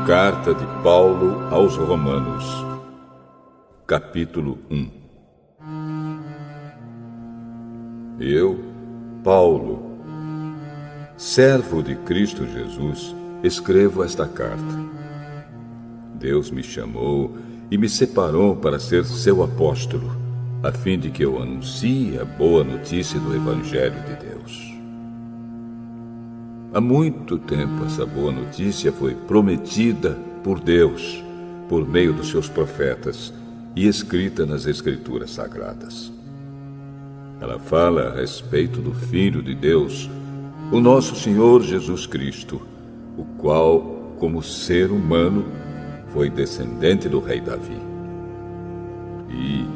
Carta de Paulo aos Romanos, capítulo 1. Eu, Paulo, servo de Cristo Jesus, escrevo esta carta. Deus me chamou e me separou para ser seu apóstolo, a fim de que eu anuncie a boa notícia do Evangelho de Deus. Há muito tempo essa boa notícia foi prometida por Deus, por meio dos seus profetas, e escrita nas Escrituras Sagradas. Ela fala a respeito do Filho de Deus, o nosso Senhor Jesus Cristo, o qual, como ser humano, foi descendente do rei Davi. E,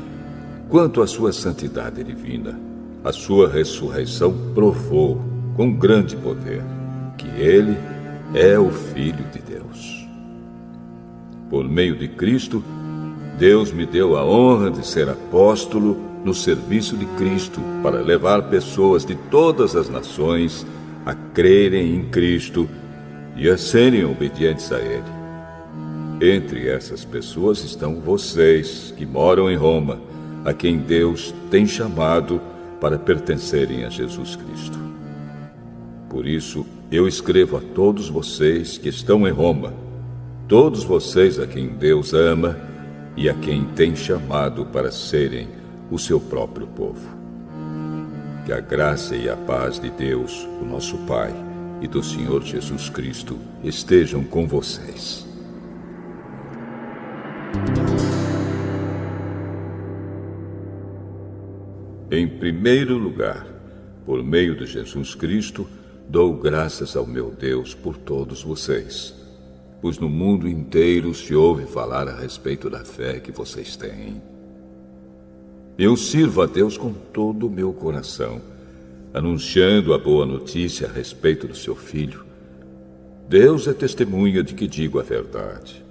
quanto à sua santidade divina, a sua ressurreição provou, com grande poder, que ele é o Filho de Deus. Por meio de Cristo, Deus me deu a honra de ser apóstolo no serviço de Cristo para levar pessoas de todas as nações a crerem em Cristo e a serem obedientes a Ele. Entre essas pessoas estão vocês que moram em Roma, a quem Deus tem chamado para pertencerem a Jesus Cristo. Por isso, eu escrevo a todos vocês que estão em Roma, todos vocês a quem Deus ama e a quem tem chamado para serem o seu próprio povo. Que a graça e a paz de Deus, o nosso Pai, e do Senhor Jesus Cristo estejam com vocês. Em primeiro lugar, por meio de Jesus Cristo, dou graças ao meu Deus por todos vocês, pois no mundo inteiro se ouve falar a respeito da fé que vocês têm. Eu sirvo a Deus com todo o meu coração, anunciando a boa notícia a respeito do seu Filho. Deus é testemunha de que digo a verdade.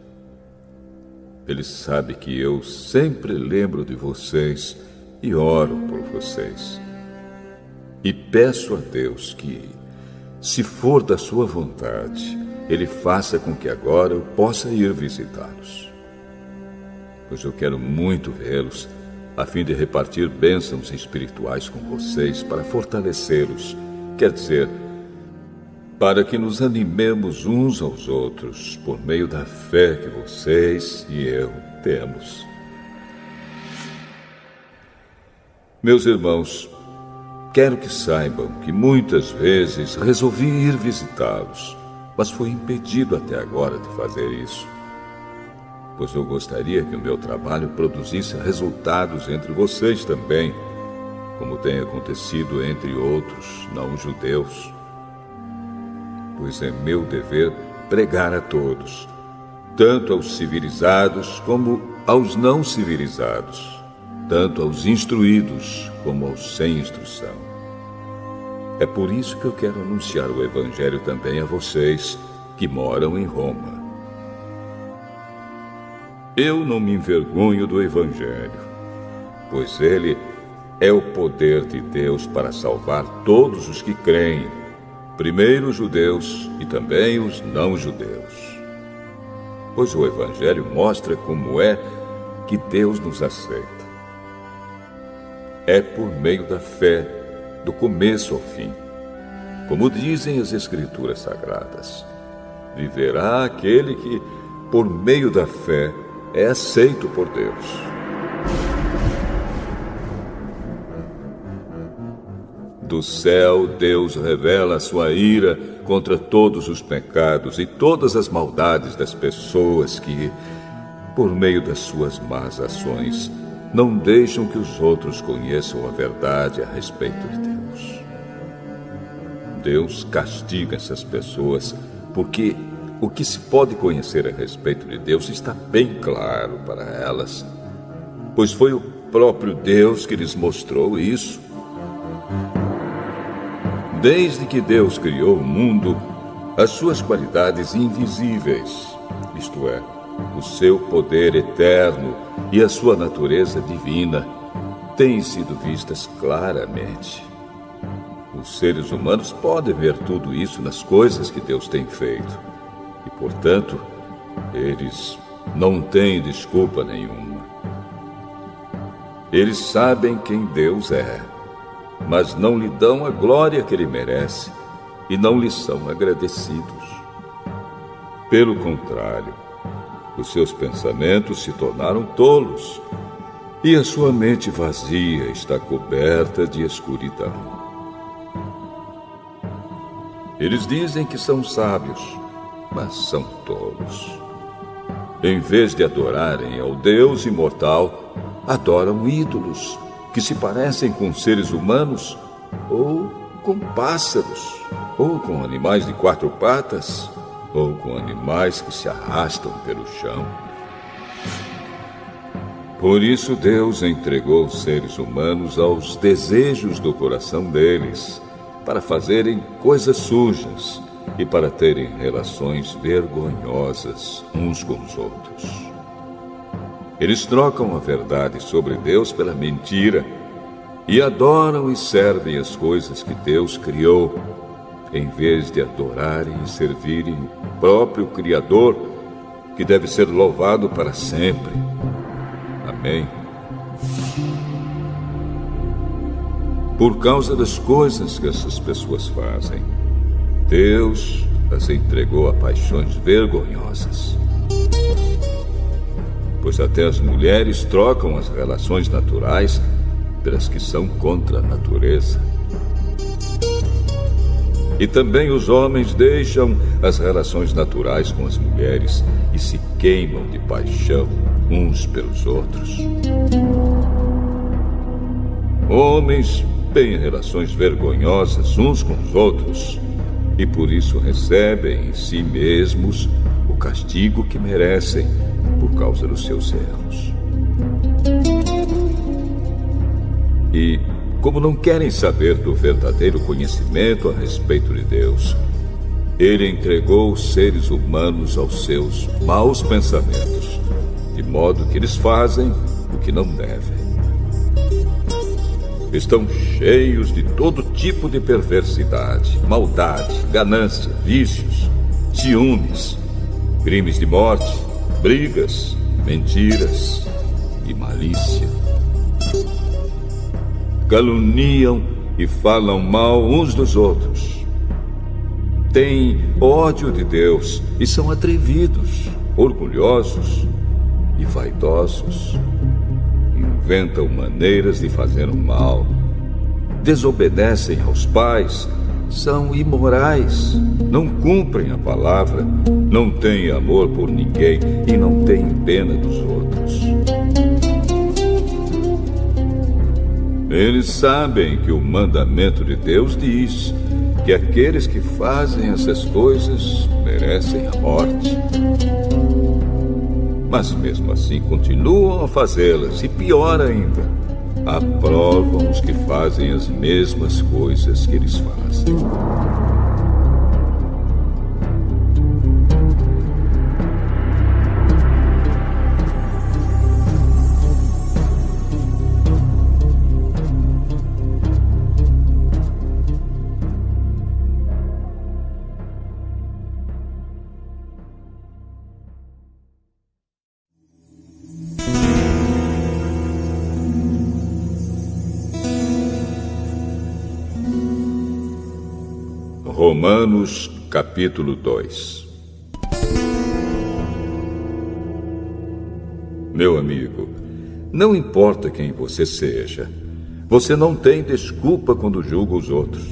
Ele sabe que eu sempre lembro de vocês e oro por vocês. E peço a Deus que, se for da sua vontade, Ele faça com que agora eu possa ir visitá-los. Pois eu quero muito vê-los, a fim de repartir bênçãos espirituais com vocês para fortalecê-los, quer dizer, para que nos animemos uns aos outros por meio da fé que vocês e eu temos. Meus irmãos, quero que saibam que muitas vezes resolvi ir visitá-los, mas fui impedido até agora de fazer isso, pois eu gostaria que o meu trabalho produzisse resultados entre vocês também, como tem acontecido entre outros não-judeus. Pois é meu dever pregar a todos, tanto aos civilizados como aos não civilizados, tanto aos instruídos como aos sem instrução. É por isso que eu quero anunciar o Evangelho também a vocês que moram em Roma. Eu não me envergonho do Evangelho, pois ele é o poder de Deus para salvar todos os que creem, primeiro os judeus e também os não-judeus. Pois o Evangelho mostra como é que Deus nos aceita. É por meio da fé, do começo ao fim. Como dizem as Escrituras Sagradas, viverá aquele que, por meio da fé, é aceito por Deus. Do céu, Deus revela a sua ira contra todos os pecados e todas as maldades das pessoas que, por meio das suas más ações, não deixam que os outros conheçam a verdade a respeito de Deus. Deus castiga essas pessoas porque o que se pode conhecer a respeito de Deus está bem claro para elas, pois foi o próprio Deus que lhes mostrou isso. Desde que Deus criou o mundo, as suas qualidades invisíveis, isto é, o seu poder eterno e a sua natureza divina, têm sido vistas claramente. Os seres humanos podem ver tudo isso nas coisas que Deus tem feito. E, portanto, Eles não têm desculpa nenhuma. Eles sabem quem Deus é, mas não lhe dão a glória que ele merece e não lhe são agradecidos. Pelo contrário, os seus pensamentos se tornaram tolos e a sua mente vazia está coberta de escuridão. Eles dizem que são sábios, mas são tolos. Em vez de adorarem ao Deus imortal, adoram ídolos que se parecem com seres humanos, ou com pássaros, ou com animais de 4 patas, ou com animais que se arrastam pelo chão. Por isso Deus entregou os seres humanos aos desejos do coração deles, para fazerem coisas sujas e para terem relações vergonhosas uns com os outros. Eles trocam a verdade sobre Deus pela mentira e adoram e servem as coisas que Deus criou, em vez de adorarem e servirem o próprio Criador, que deve ser louvado para sempre. Amém. Por causa das coisas que essas pessoas fazem, Deus as entregou a paixões vergonhosas. Pois até as mulheres trocam as relações naturais pelas que são contra a natureza. E também os homens deixam as relações naturais com as mulheres e se queimam de paixão uns pelos outros. Homens têm relações vergonhosas uns com os outros e por isso recebem em si mesmos o castigo que merecem por causa dos seus erros. E, como não querem saber do verdadeiro conhecimento a respeito de Deus, ele entregou os seres humanos aos seus maus pensamentos, de modo que eles fazem o que não devem. Estão cheios de todo tipo de perversidade, maldade, ganância, vícios, ciúmes, crimes de morte, brigas, mentiras e malícia. Caluniam e falam mal uns dos outros. Têm ódio de Deus e são atrevidos, orgulhosos e vaidosos. Inventam maneiras de fazer o mal, desobedecem aos pais, são imorais, não cumprem a palavra, não têm amor por ninguém e não têm pena dos outros. Eles sabem que o mandamento de Deus diz que aqueles que fazem essas coisas merecem a morte. Mas mesmo assim continuam a fazê-las e, pior ainda, aprovam os que fazem as mesmas coisas que eles fazem. Romanos, capítulo 2. Meu amigo, não importa quem você seja, você não tem desculpa quando julga os outros.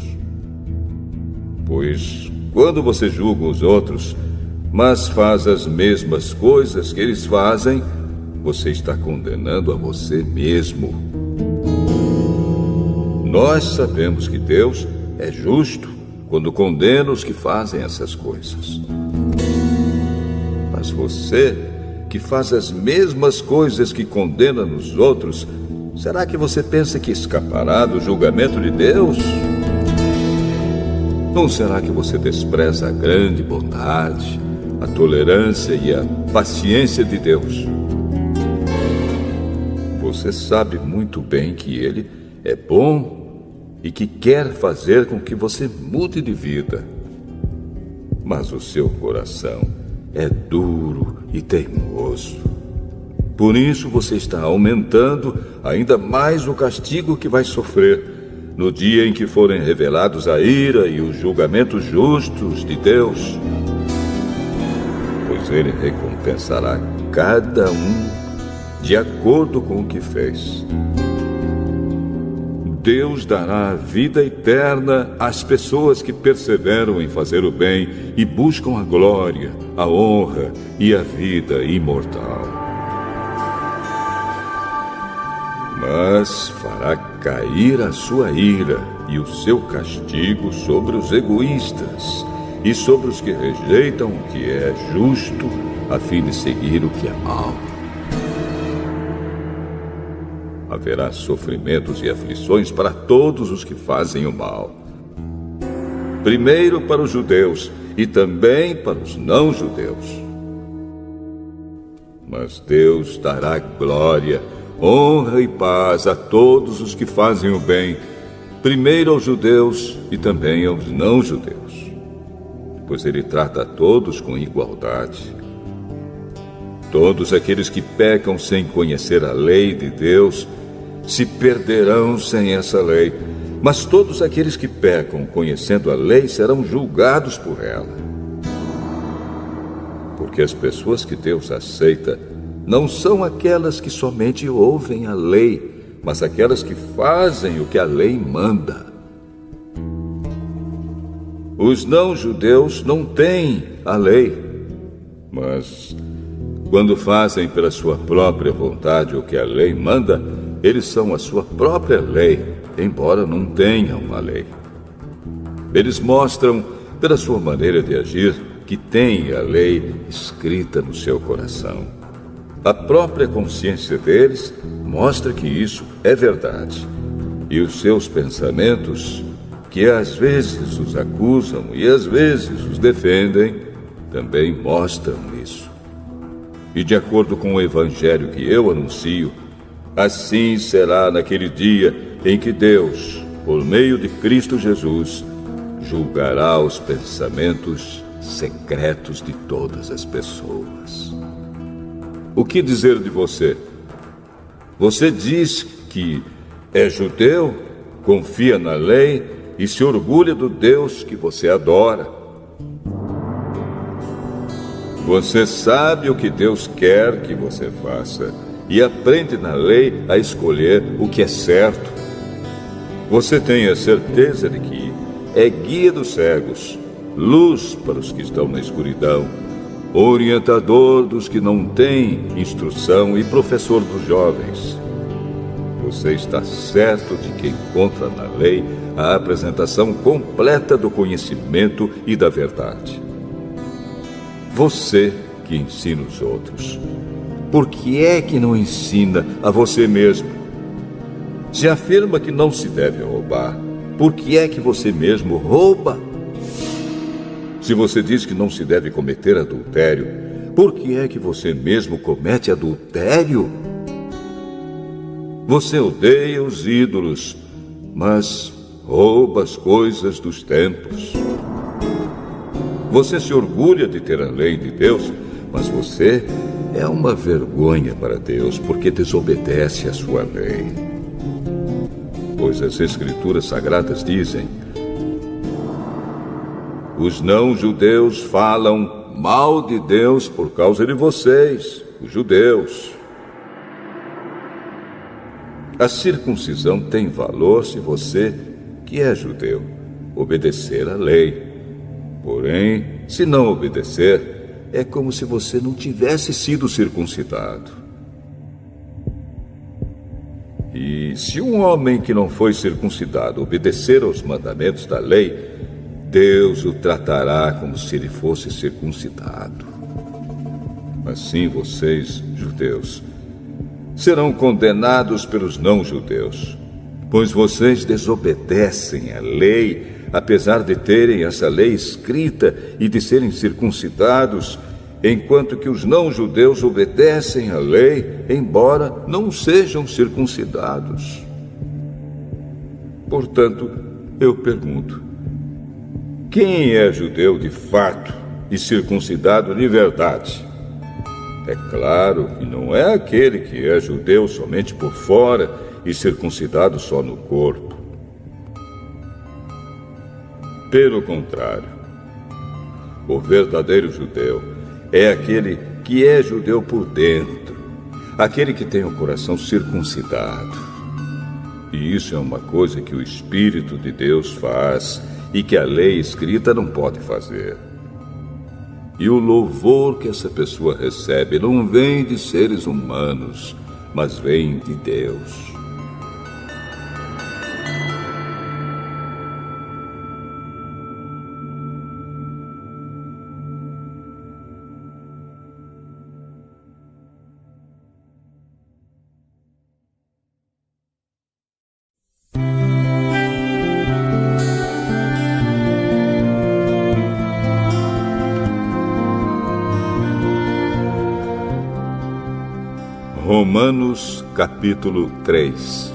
Pois, quando você julga os outros, mas faz as mesmas coisas que eles fazem, você está condenando a você mesmo. Nós sabemos que Deus é justo quando condena os que fazem essas coisas. Mas você, que faz as mesmas coisas que condena nos outros, será que você pensa que escapará do julgamento de Deus? Ou será que você despreza a grande bondade, a tolerância e a paciência de Deus? Você sabe muito bem que Ele é bom e que quer fazer com que você mude de vida. Mas o seu coração é duro e teimoso. Por isso você está aumentando ainda mais o castigo que vai sofrer no dia em que forem revelados a ira e os julgamentos justos de Deus. Pois ele recompensará cada um de acordo com o que fez. Deus dará a vida eterna às pessoas que perseveram em fazer o bem e buscam a glória, a honra e a vida imortal. Mas fará cair a sua ira e o seu castigo sobre os egoístas e sobre os que rejeitam o que é justo, a fim de seguir o que é mau. Haverá sofrimentos e aflições para todos os que fazem o mal. Primeiro para os judeus e também para os não-judeus. Mas Deus dará glória, honra e paz a todos os que fazem o bem, primeiro aos judeus e também aos não-judeus, pois ele trata a todos com igualdade. Todos aqueles que pecam sem conhecer a lei de Deus se perderão sem essa lei, mas todos aqueles que pecam conhecendo a lei serão julgados por ela. Porque as pessoas que Deus aceita não são aquelas que somente ouvem a lei, mas aquelas que fazem o que a lei manda. Os não-judeus não têm a lei, mas quando fazem pela sua própria vontade o que a lei manda, eles são a sua própria lei, embora não tenham a lei. Eles mostram, pela sua maneira de agir, que têm a lei escrita no seu coração. A própria consciência deles mostra que isso é verdade. E os seus pensamentos, que às vezes os acusam e às vezes os defendem, também mostram isso. E de acordo com o evangelho que eu anuncio, assim será naquele dia em que Deus, por meio de Cristo Jesus, julgará os pensamentos secretos de todas as pessoas. O que dizer de você? Você diz que é judeu, confia na lei e se orgulha do Deus que você adora. Você sabe o que Deus quer que você faça e aprende na lei a escolher o que é certo. Você tem a certeza de que é guia dos cegos, luz para os que estão na escuridão, orientador dos que não têm instrução e professor dos jovens. Você está certo de que encontra na lei a apresentação completa do conhecimento e da verdade. Você que ensina os outros, por que é que não ensina a você mesmo? Se afirma que não se deve roubar, por que é que você mesmo rouba? Se você diz que não se deve cometer adultério, por que é que você mesmo comete adultério? Você odeia os ídolos, mas rouba as coisas dos templos. Você se orgulha de ter a lei de Deus, mas você é uma vergonha para Deus porque desobedece à sua lei. Pois as Escrituras Sagradas dizem: os não-judeus falam mal de Deus por causa de vocês, os judeus. A circuncisão tem valor se você, que é judeu, obedecer à lei. Porém, se não obedecer, é como se você não tivesse sido circuncidado. E se um homem que não foi circuncidado obedecer aos mandamentos da lei, Deus o tratará como se ele fosse circuncidado. Assim vocês, judeus, serão condenados pelos não-judeus, pois vocês desobedecem à lei, apesar de terem essa lei escrita e de serem circuncidados, enquanto que os não-judeus obedecem à lei, embora não sejam circuncidados. Portanto, eu pergunto: quem é judeu de fato e circuncidado de verdade. É claro que não é aquele que é judeu somente por fora e circuncidado só no corpo. Pelo contrário, o verdadeiro judeu é aquele que é judeu por dentro, aquele que tem o coração circuncidado. E isso é uma coisa que o Espírito de Deus faz e que a lei escrita não pode fazer. E o louvor que essa pessoa recebe não vem de seres humanos, mas vem de Deus. Romanos capítulo 3.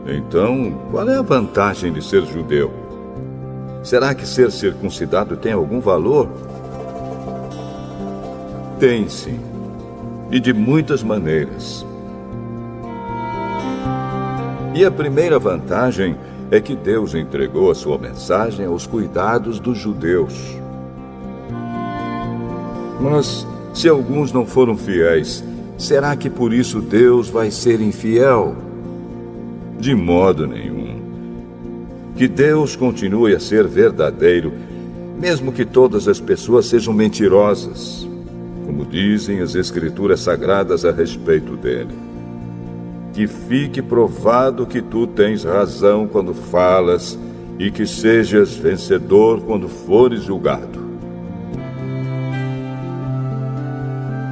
Então, qual é a vantagem de ser judeu? Será que ser circuncidado tem algum valor? Tem sim, e de muitas maneiras. E a primeira vantagem é que Deus entregou a sua mensagem aos cuidados dos judeus. Mas, se alguns não foram fiéis, será que por isso Deus vai ser infiel? De modo nenhum. Que Deus continue a ser verdadeiro, mesmo que todas as pessoas sejam mentirosas, como dizem as Escrituras Sagradas a respeito dele. Que fique provado que tu tens razão quando falas e que sejas vencedor quando fores julgado.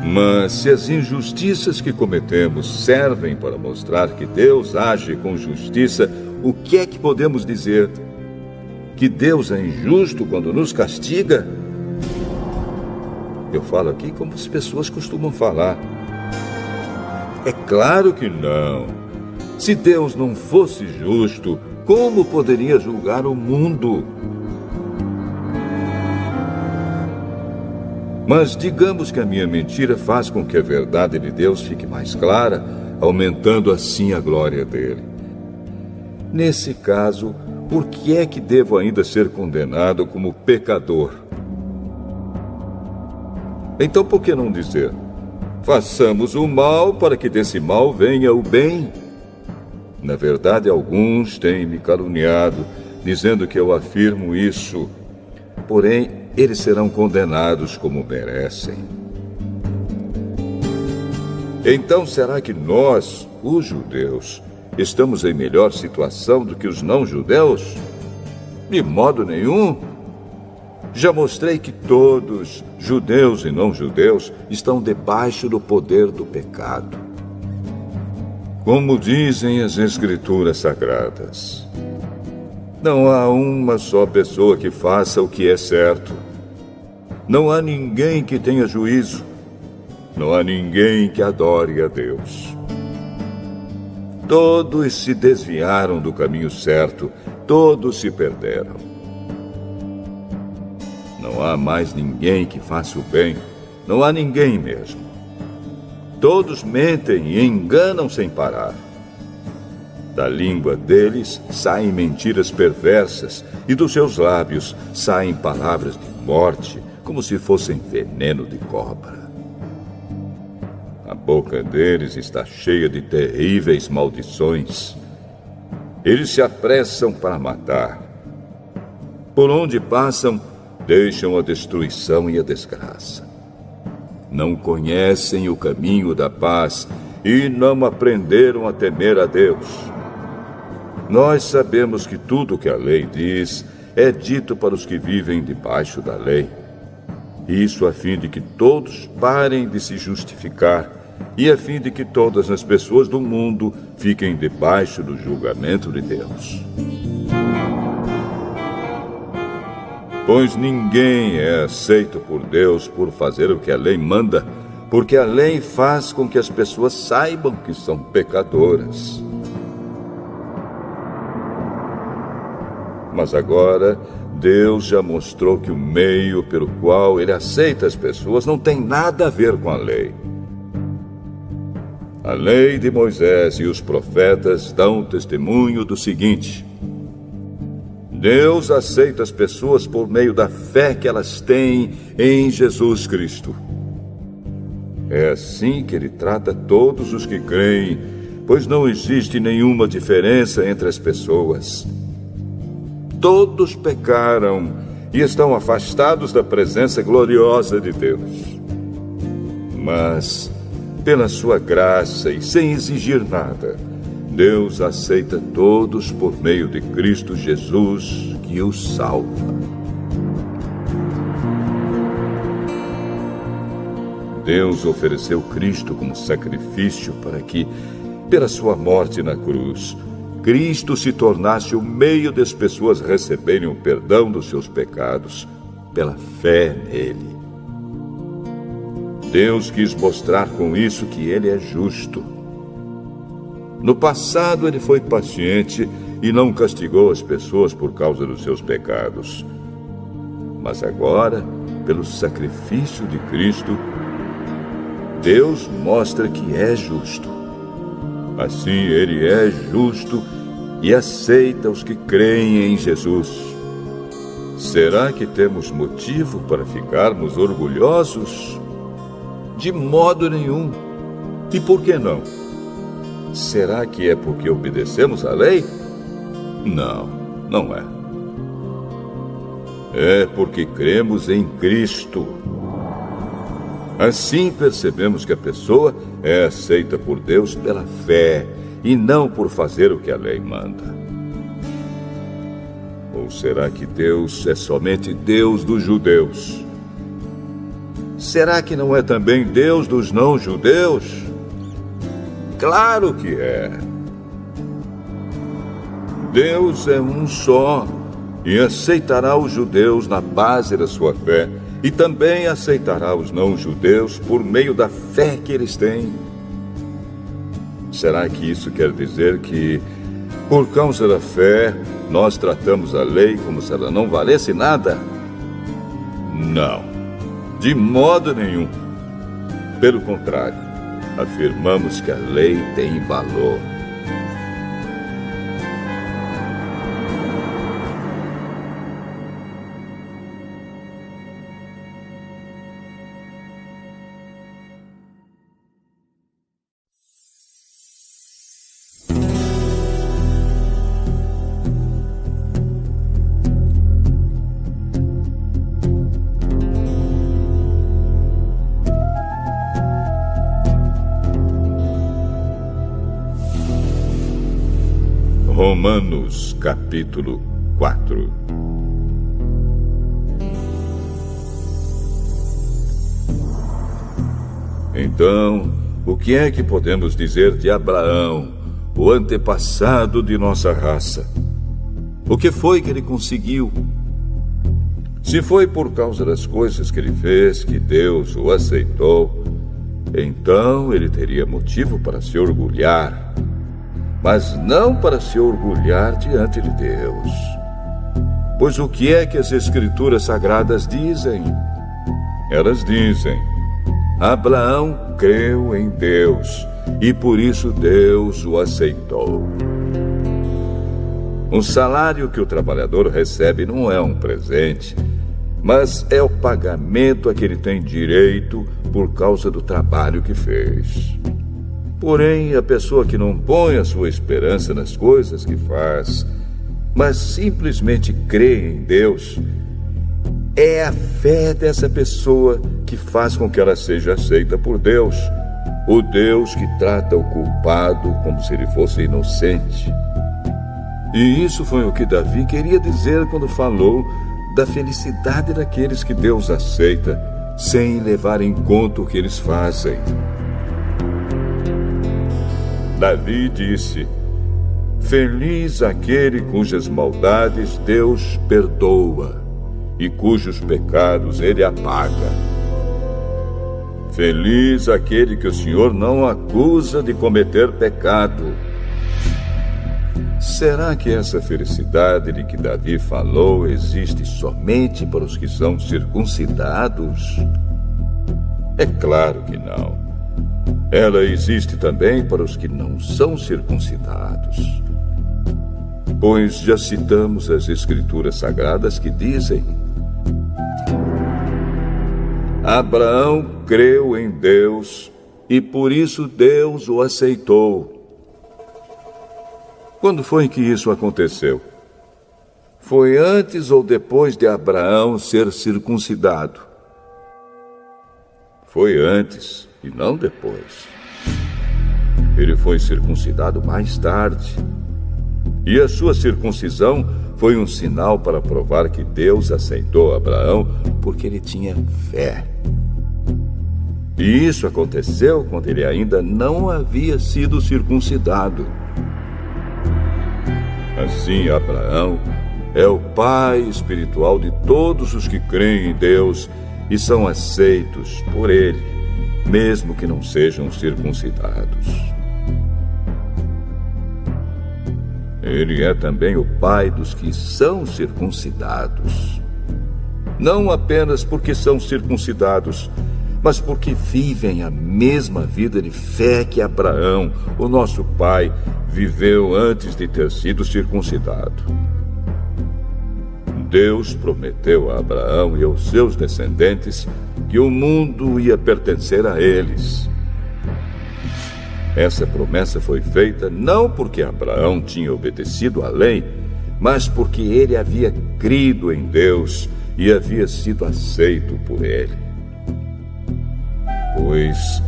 Mas se as injustiças que cometemos servem para mostrar que Deus age com justiça, o que é que podemos dizer? Que Deus é injusto quando nos castiga? Eu falo aqui como as pessoas costumam falar. É claro que não. Se Deus não fosse justo, como poderia julgar o mundo? Mas digamos que a minha mentira faz com que a verdade de Deus fique mais clara, aumentando assim a glória dele. Nesse caso, por que é que devo ainda ser condenado como pecador? Então por que não dizer: façamos o mal para que desse mal venha o bem? Na verdade, alguns têm me caluniado, dizendo que eu afirmo isso. Porém, eles serão condenados como merecem. Então, será que nós, os judeus, estamos em melhor situação do que os não-judeus? De modo nenhum. Já mostrei que todos, judeus e não-judeus, estão debaixo do poder do pecado. Como dizem as Escrituras Sagradas, não há uma só pessoa que faça o que é certo. Não há ninguém que tenha juízo. Não há ninguém que adore a Deus. Todos se desviaram do caminho certo. Todos se perderam. Não há mais ninguém que faça o bem. Não há ninguém mesmo. Todos mentem e enganam sem parar. Da língua deles saem mentiras perversas e dos seus lábios saem palavras de morte, como se fossem veneno de cobra. A boca deles está cheia de terríveis maldições. Eles se apressam para matar. Por onde passam, deixam a destruição e a desgraça. Não conhecem o caminho da paz e não aprenderam a temer a Deus. Nós sabemos que tudo o que a lei diz é dito para os que vivem debaixo da lei. Isso a fim de que todos parem de se justificar e a fim de que todas as pessoas do mundo fiquem debaixo do julgamento de Deus. Pois ninguém é aceito por Deus por fazer o que a lei manda, porque a lei faz com que as pessoas saibam que são pecadoras. Mas agora, Deus já mostrou que o meio pelo qual ele aceita as pessoas não tem nada a ver com a lei. A lei de Moisés e os profetas dão testemunho do seguinte: Deus aceita as pessoas por meio da fé que elas têm em Jesus Cristo. É assim que ele trata todos os que creem, pois não existe nenhuma diferença entre as pessoas. Todos pecaram e estão afastados da presença gloriosa de Deus. Mas, pela sua graça e sem exigir nada, Deus aceita todos por meio de Cristo Jesus, que os salva. Deus ofereceu Cristo como sacrifício para que, pela sua morte na cruz, Cristo se tornasse o meio das pessoas receberem o perdão dos seus pecados pela fé nele. Deus quis mostrar com isso que ele é justo. No passado, ele foi paciente e não castigou as pessoas por causa dos seus pecados. Mas agora, pelo sacrifício de Cristo, Deus mostra que é justo. Assim, ele é justo e aceita os que creem em Jesus. Será que temos motivo para ficarmos orgulhosos? De modo nenhum. E por que não? Será que é porque obedecemos à lei? Não, não é. É porque cremos em Cristo. Assim percebemos que a pessoa é aceita por Deus pela fé e não por fazer o que a lei manda. Ou será que Deus é somente Deus dos judeus? Será que não é também Deus dos não-judeus? Claro que é. Deus é um só e aceitará os judeus na base da sua fé e também aceitará os não-judeus por meio da fé que eles têm. Será que isso quer dizer que, por causa da fé, nós tratamos a lei como se ela não valesse nada? Não, de modo nenhum. Pelo contrário, afirmamos que a lei tem valor. Romanos, capítulo 4. Então, o que é que podemos dizer de Abraão, o antepassado de nossa raça? O que foi que ele conseguiu? Se foi por causa das coisas que ele fez que Deus o aceitou, então ele teria motivo para se orgulhar, mas não para se orgulhar diante de Deus. Pois o que é que as Escrituras Sagradas dizem? Elas dizem: Abraão creu em Deus, e por isso Deus o aceitou. O salário que o trabalhador recebe não é um presente, mas é o pagamento a que ele tem direito por causa do trabalho que fez. Porém, a pessoa que não põe a sua esperança nas coisas que faz, mas simplesmente crê em Deus, é a fé dessa pessoa que faz com que ela seja aceita por Deus, o Deus que trata o culpado como se ele fosse inocente. E isso foi o que Davi queria dizer quando falou da felicidade daqueles que Deus aceita, sem levar em conta o que eles fazem. Davi disse: Feliz aquele cujas maldades Deus perdoa e cujos pecados ele apaga. Feliz aquele que o Senhor não acusa de cometer pecado. Será que essa felicidade de que Davi falou existe somente para os que são circuncidados? É claro que não. Ela existe também para os que não são circuncidados. Pois já citamos as Escrituras Sagradas que dizem: Abraão creu em Deus e por isso Deus o aceitou. Quando foi que isso aconteceu? Foi antes ou depois de Abraão ser circuncidado? Foi antes e não depois. Ele foi circuncidado mais tarde. E a sua circuncisão foi um sinal para provar que Deus aceitou Abraão porque ele tinha fé. E isso aconteceu quando ele ainda não havia sido circuncidado. Assim, Abraão é o pai espiritual de todos os que creem em Deus e são aceitos por ele, mesmo que não sejam circuncidados. Ele é também o pai dos que são circuncidados. Não apenas porque são circuncidados, mas porque vivem a mesma vida de fé que Abraão, o nosso pai, viveu antes de ter sido circuncidado. Deus prometeu a Abraão e aos seus descendentes que o mundo ia pertencer a eles. Essa promessa foi feita não porque Abraão tinha obedecido à lei, mas porque ele havia crido em Deus e havia sido aceito por ele. Pois,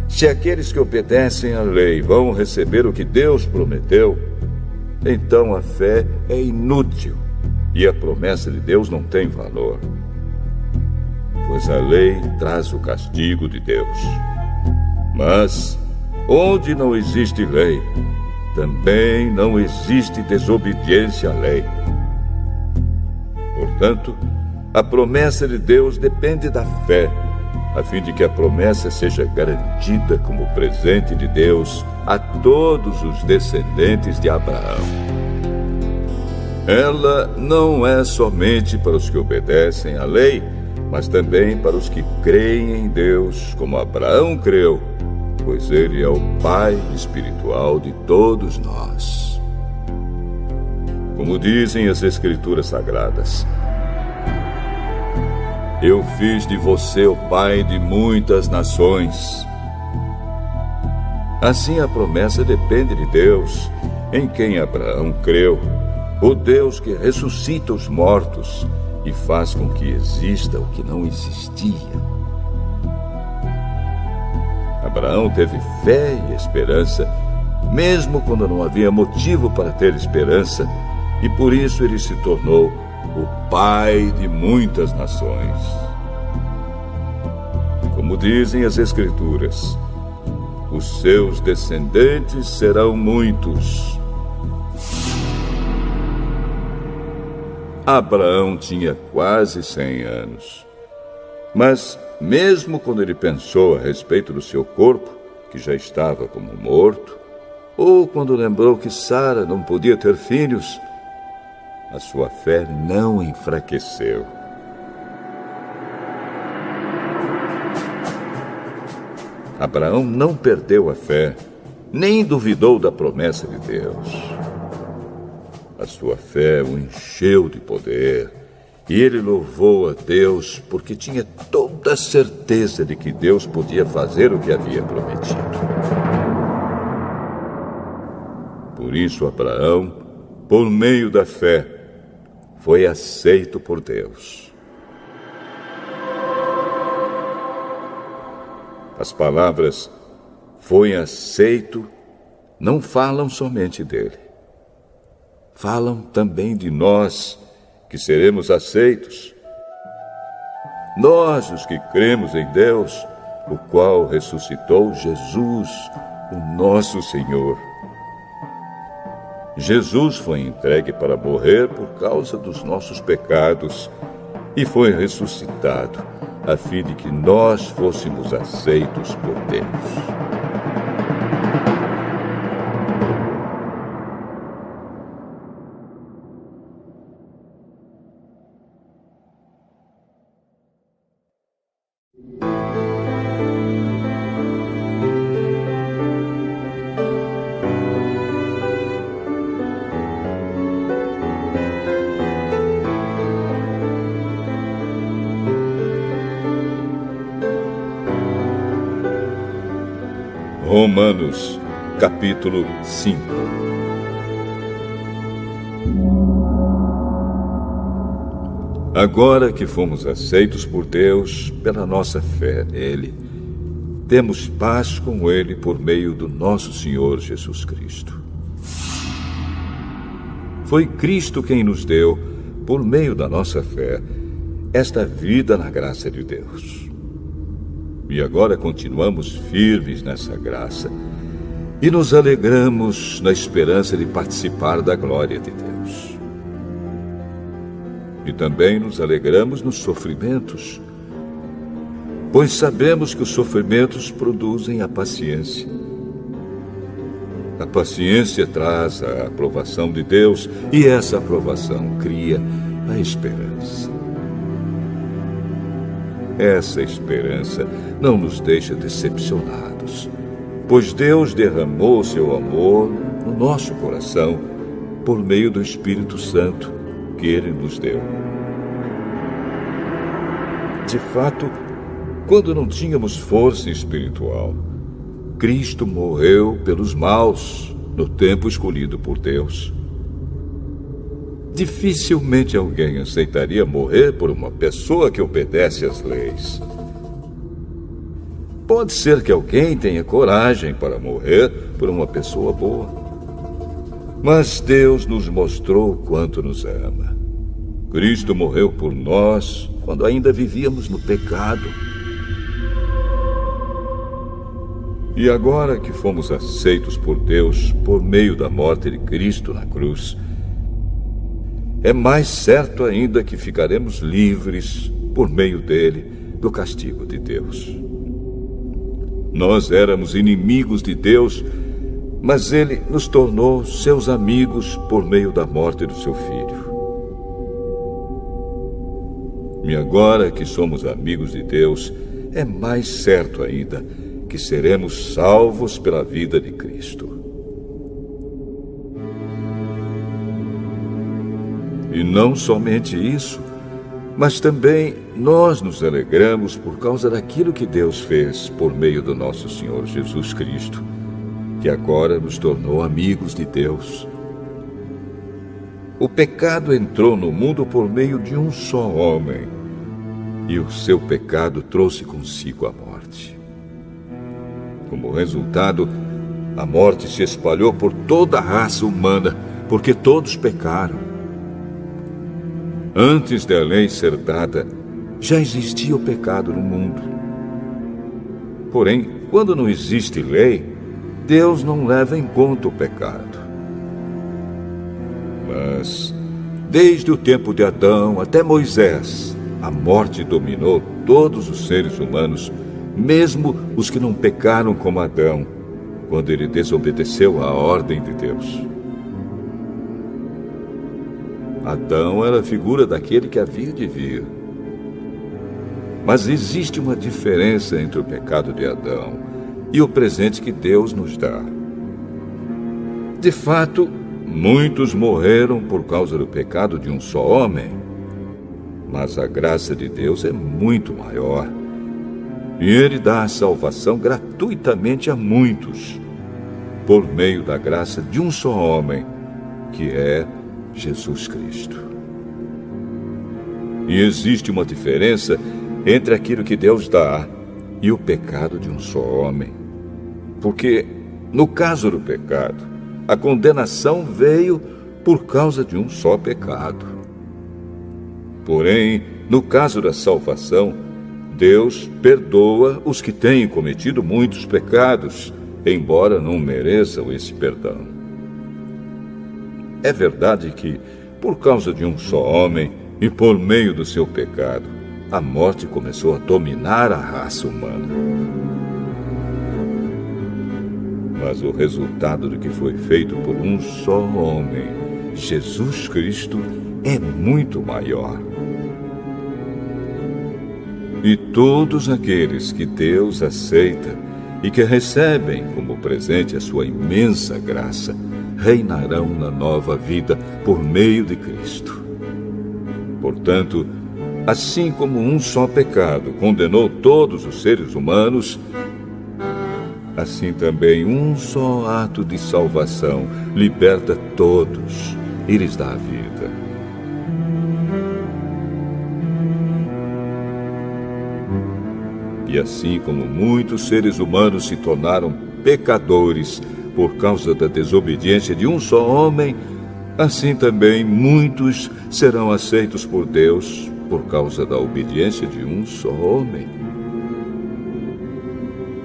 se aqueles que obedecem à lei vão receber o que Deus prometeu, então a fé é inútil e a promessa de Deus não tem valor. Pois a lei traz o castigo de Deus. Mas, onde não existe lei, também não existe desobediência à lei. Portanto, a promessa de Deus depende da fé, a fim de que a promessa seja garantida como presente de Deus a todos os descendentes de Abraão. Ela não é somente para os que obedecem à lei, mas também para os que creem em Deus, como Abraão creu, pois ele é o pai espiritual de todos nós. Como dizem as Escrituras Sagradas: Eu fiz de você o pai de muitas nações. Assim a promessa depende de Deus, em quem Abraão creu, o Deus que ressuscita os mortos e faz com que exista o que não existia. Abraão teve fé e esperança, mesmo quando não havia motivo para ter esperança, e por isso ele se tornou o pai de muitas nações. Como dizem as Escrituras, os seus descendentes serão muitos. Abraão tinha quase 100 anos. Mas, mesmo quando ele pensou a respeito do seu corpo, que já estava como morto, ou quando lembrou que Sara não podia ter filhos, a sua fé não enfraqueceu. Abraão não perdeu a fé, nem duvidou da promessa de Deus. A sua fé o encheu de poder, e ele louvou a Deus porque tinha toda a certeza de que Deus podia fazer o que havia prometido. Por isso, Abraão, por meio da fé, foi aceito por Deus. As palavras "foi aceito" não falam somente dele. Falam também de nós, que seremos aceitos. Nós, os que cremos em Deus, o qual ressuscitou Jesus, o nosso Senhor. Jesus foi entregue para morrer por causa dos nossos pecados e foi ressuscitado, a fim de que nós fôssemos aceitos por Deus. Romanos, capítulo 5. Agora que fomos aceitos por Deus pela nossa fé nele, temos paz com ele por meio do nosso Senhor Jesus Cristo. Foi Cristo quem nos deu, por meio da nossa fé, esta vida na graça de Deus. E agora continuamos firmes nessa graça e nos alegramos na esperança de participar da glória de Deus. E também nos alegramos nos sofrimentos, pois sabemos que os sofrimentos produzem a paciência. A paciência traz a aprovação de Deus e essa aprovação cria a esperança. Essa esperança não nos deixa decepcionados, pois Deus derramou seu amor no nosso coração por meio do Espírito Santo que Ele nos deu. De fato, quando não tínhamos força espiritual, Cristo morreu pelos maus no tempo escolhido por Deus. Dificilmente alguém aceitaria morrer por uma pessoa que obedece às leis. Pode ser que alguém tenha coragem para morrer por uma pessoa boa. Mas Deus nos mostrou quanto nos ama. Cristo morreu por nós quando ainda vivíamos no pecado. E agora que fomos aceitos por Deus por meio da morte de Cristo na cruz, é mais certo ainda que ficaremos livres, por meio dele, do castigo de Deus. Nós éramos inimigos de Deus, mas ele nos tornou seus amigos por meio da morte do seu Filho. E agora que somos amigos de Deus, é mais certo ainda que seremos salvos pela vida de Cristo. E não somente isso, mas também nós nos alegramos por causa daquilo que Deus fez por meio do nosso Senhor Jesus Cristo, que agora nos tornou amigos de Deus. O pecado entrou no mundo por meio de um só homem, e o seu pecado trouxe consigo a morte. Como resultado, a morte se espalhou por toda a raça humana, porque todos pecaram. Antes da lei ser dada, já existia o pecado no mundo. Porém, quando não existe lei, Deus não leva em conta o pecado. Mas, desde o tempo de Adão até Moisés, a morte dominou todos os seres humanos, mesmo os que não pecaram como Adão, quando ele desobedeceu à ordem de Deus. Adão era a figura daquele que havia de vir. Mas existe uma diferença entre o pecado de Adão e o presente que Deus nos dá. De fato, muitos morreram por causa do pecado de um só homem, mas a graça de Deus é muito maior. E Ele dá a salvação gratuitamente a muitos, por meio da graça de um só homem, que é Jesus Cristo. E existe uma diferença entre aquilo que Deus dá e o pecado de um só homem. Porque, no caso do pecado, a condenação veio por causa de um só pecado. Porém, no caso da salvação, Deus perdoa os que têm cometido muitos pecados, embora não mereçam esse perdão. É verdade que, por causa de um só homem e por meio do seu pecado, a morte começou a dominar a raça humana. Mas o resultado do que foi feito por um só homem, Jesus Cristo, é muito maior. E todos aqueles que Deus aceita e que recebem como presente a sua imensa graça, reinarão na nova vida por meio de Cristo. Portanto, assim como um só pecado condenou todos os seres humanos, assim também um só ato de salvação liberta todos e lhes dá a vida. E assim como muitos seres humanos se tornaram pecadores por causa da desobediência de um só homem, assim também muitos serão aceitos por Deus por causa da obediência de um só homem.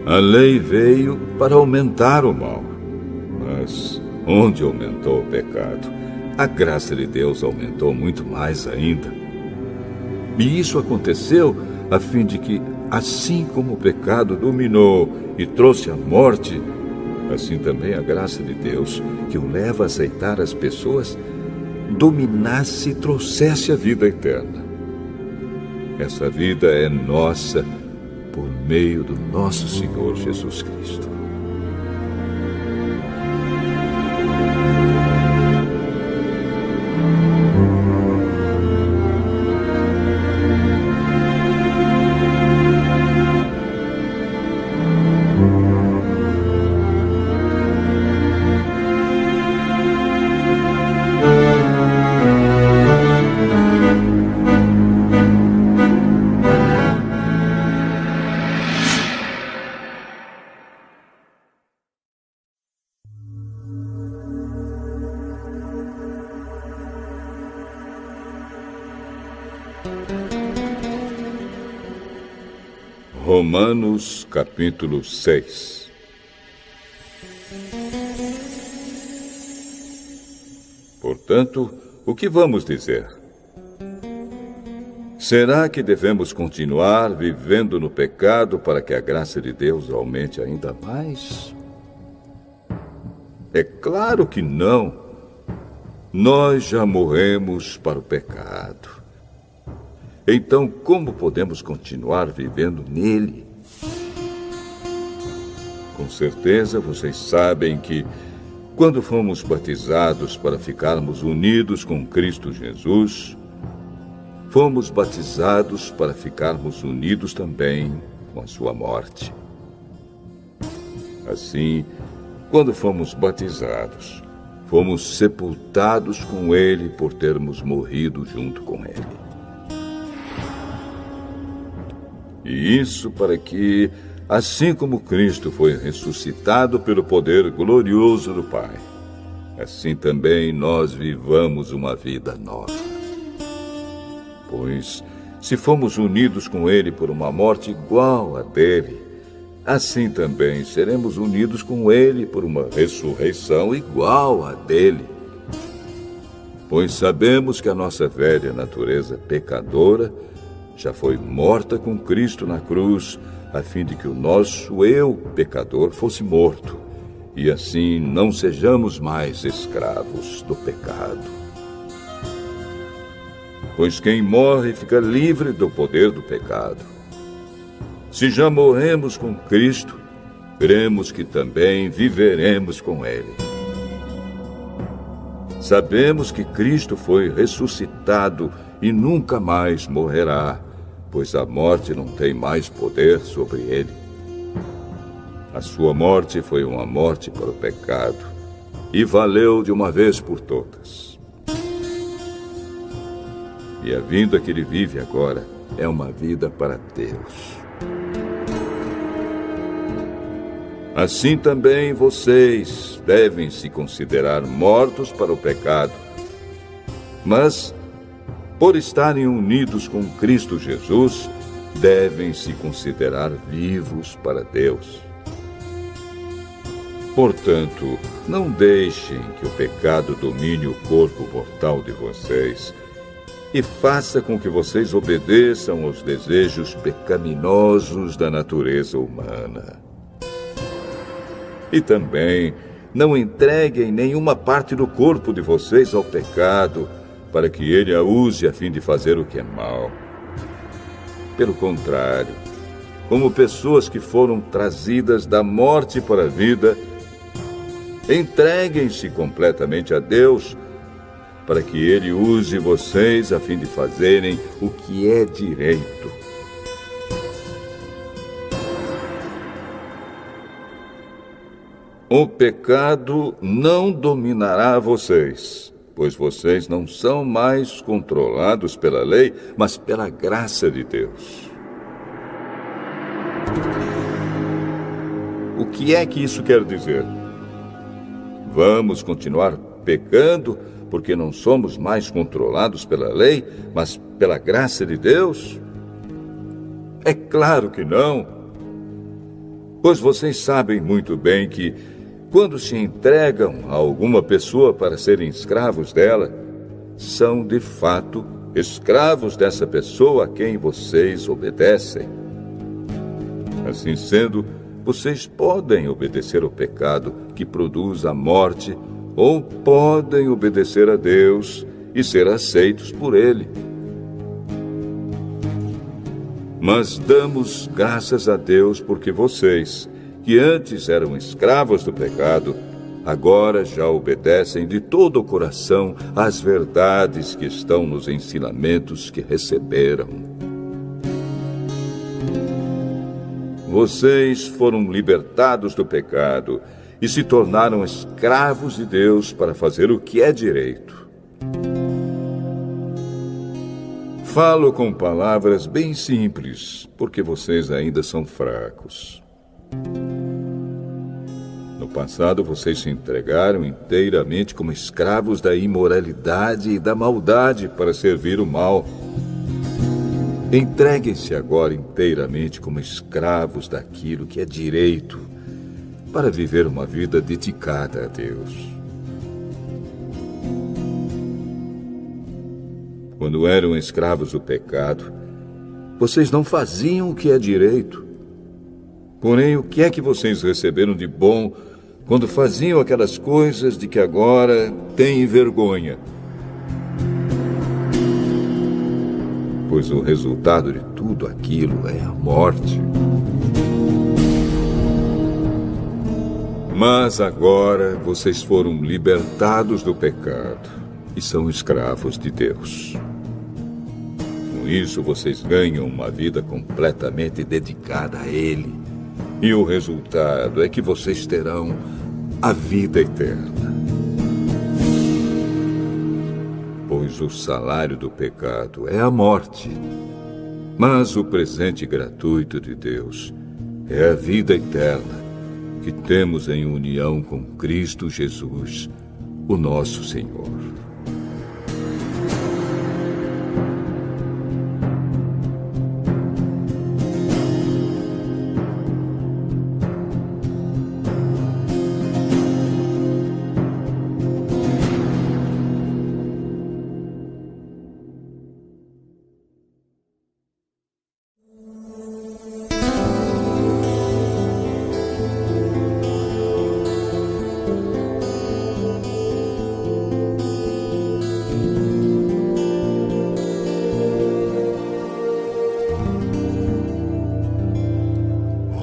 A lei veio para aumentar o mal, mas onde aumentou o pecado, a graça de Deus aumentou muito mais ainda. E isso aconteceu a fim de que, assim como o pecado dominou e trouxe a morte, assim também a graça de Deus, que o leva a aceitar as pessoas, dominasse e trouxesse a vida eterna. Essa vida é nossa por meio do nosso Senhor Jesus Cristo. Romanos capítulo 6. Portanto, o que vamos dizer? Será que devemos continuar vivendo no pecado para que a graça de Deus aumente ainda mais? É claro que não. Nós já morremos para o pecado. Então, como podemos continuar vivendo nele? Com certeza vocês sabem que, quando fomos batizados para ficarmos unidos com Cristo Jesus, fomos batizados para ficarmos unidos também com a sua morte. Assim, quando fomos batizados, fomos sepultados com ele por termos morrido junto com ele. E isso para que, assim como Cristo foi ressuscitado pelo poder glorioso do Pai, assim também nós vivamos uma vida nova. Pois, se fomos unidos com Ele por uma morte igual à dele, assim também seremos unidos com Ele por uma ressurreição igual à dele. Pois sabemos que a nossa velha natureza pecadora já foi morta com Cristo na cruz, a fim de que o nosso eu pecador fosse morto, e assim não sejamos mais escravos do pecado. Pois quem morre fica livre do poder do pecado. Se já morremos com Cristo, cremos que também viveremos com Ele. Sabemos que Cristo foi ressuscitado e nunca mais morrerá, pois a morte não tem mais poder sobre ele. A sua morte foi uma morte para o pecado, e valeu de uma vez por todas. E a vida que ele vive agora é uma vida para Deus. Assim também vocês devem se considerar mortos para o pecado, mas, por estarem unidos com Cristo Jesus, devem se considerar vivos para Deus. Portanto, não deixem que o pecado domine o corpo mortal de vocês e faça com que vocês obedeçam aos desejos pecaminosos da natureza humana. E também não entreguem nenhuma parte do corpo de vocês ao pecado, para que ele a use a fim de fazer o que é mal. Pelo contrário, como pessoas que foram trazidas da morte para a vida, entreguem-se completamente a Deus, para que ele use vocês a fim de fazerem o que é direito. O pecado não dominará vocês, pois vocês não são mais controlados pela lei, mas pela graça de Deus. O que é que isso quer dizer? Vamos continuar pecando porque não somos mais controlados pela lei, mas pela graça de Deus? É claro que não. Pois vocês sabem muito bem que, quando se entregam a alguma pessoa para serem escravos dela, são de fato escravos dessa pessoa a quem vocês obedecem. Assim sendo, vocês podem obedecer ao pecado que produz a morte, ou podem obedecer a Deus e ser aceitos por Ele. Mas damos graças a Deus porque vocês, que antes eram escravos do pecado, agora já obedecem de todo o coração às verdades que estão nos ensinamentos que receberam. Vocês foram libertados do pecado e se tornaram escravos de Deus para fazer o que é direito. Falo com palavras bem simples, porque vocês ainda são fracos. No passado, vocês se entregaram inteiramente como escravos da imoralidade e da maldade para servir o mal. Entreguem-se agora inteiramente como escravos daquilo que é direito, para viver uma vida dedicada a Deus. Quando eram escravos do pecado, vocês não faziam o que é direito. Porém, o que é que vocês receberam de bom quando faziam aquelas coisas de que agora têm vergonha? Pois o resultado de tudo aquilo é a morte. Mas agora vocês foram libertados do pecado e são escravos de Deus. Com isso, vocês ganham uma vida completamente dedicada a Ele. E o resultado é que vocês terão a vida eterna. Pois o salário do pecado é a morte, mas o presente gratuito de Deus é a vida eterna que temos em união com Cristo Jesus, o nosso Senhor.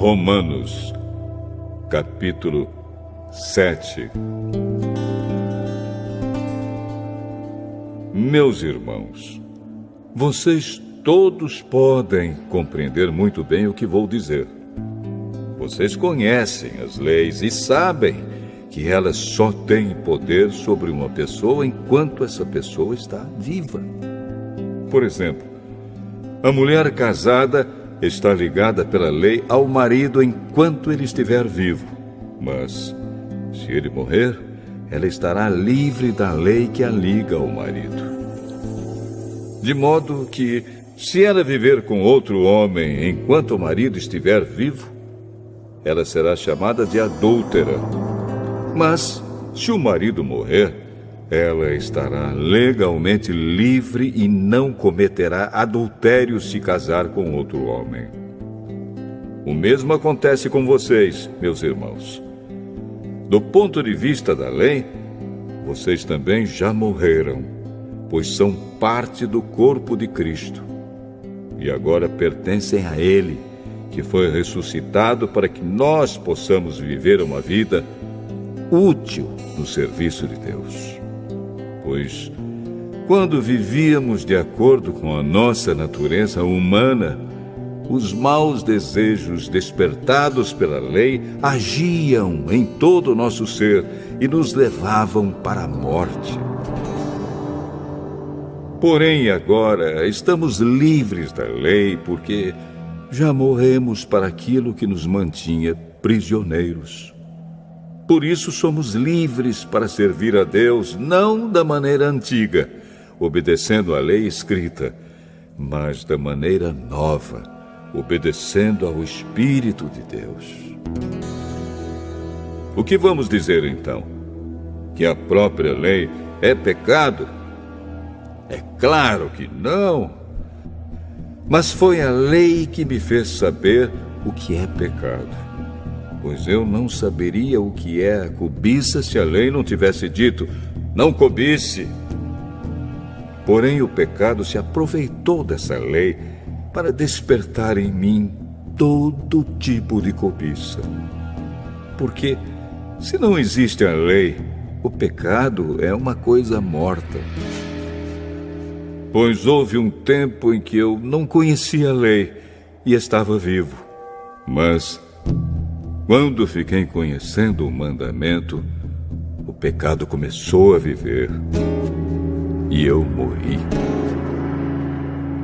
Romanos, capítulo 7. Meus irmãos, vocês todos podem compreender muito bem o que vou dizer. Vocês conhecem as leis e sabem que elas só têm poder sobre uma pessoa enquanto essa pessoa está viva. Por exemplo, a mulher casada está ligada pela lei ao marido enquanto ele estiver vivo. Mas, se ele morrer, ela estará livre da lei que a liga ao marido. De modo que, se ela viver com outro homem enquanto o marido estiver vivo, ela será chamada de adúltera. Mas, se o marido morrer, ela estará legalmente livre e não cometerá adultério se casar com outro homem. O mesmo acontece com vocês, meus irmãos. Do ponto de vista da lei, vocês também já morreram, pois são parte do corpo de Cristo. E agora pertencem a Ele, que foi ressuscitado para que nós possamos viver uma vida útil no serviço de Deus. Pois, quando vivíamos de acordo com a nossa natureza humana, os maus desejos despertados pela lei agiam em todo o nosso ser e nos levavam para a morte. Porém, agora estamos livres da lei porque já morremos para aquilo que nos mantinha prisioneiros. Por isso somos livres para servir a Deus, não da maneira antiga, obedecendo à lei escrita, mas da maneira nova, obedecendo ao Espírito de Deus. O que vamos dizer então? Que a própria lei é pecado? É claro que não. Mas foi a lei que me fez saber o que é pecado. Pois eu não saberia o que é a cobiça se a lei não tivesse dito: não cobice. Porém, o pecado se aproveitou dessa lei para despertar em mim todo tipo de cobiça. Porque, se não existe a lei, o pecado é uma coisa morta. Pois houve um tempo em que eu não conhecia a lei e estava vivo. Mas, quando fiquei conhecendo o mandamento, o pecado começou a viver e eu morri.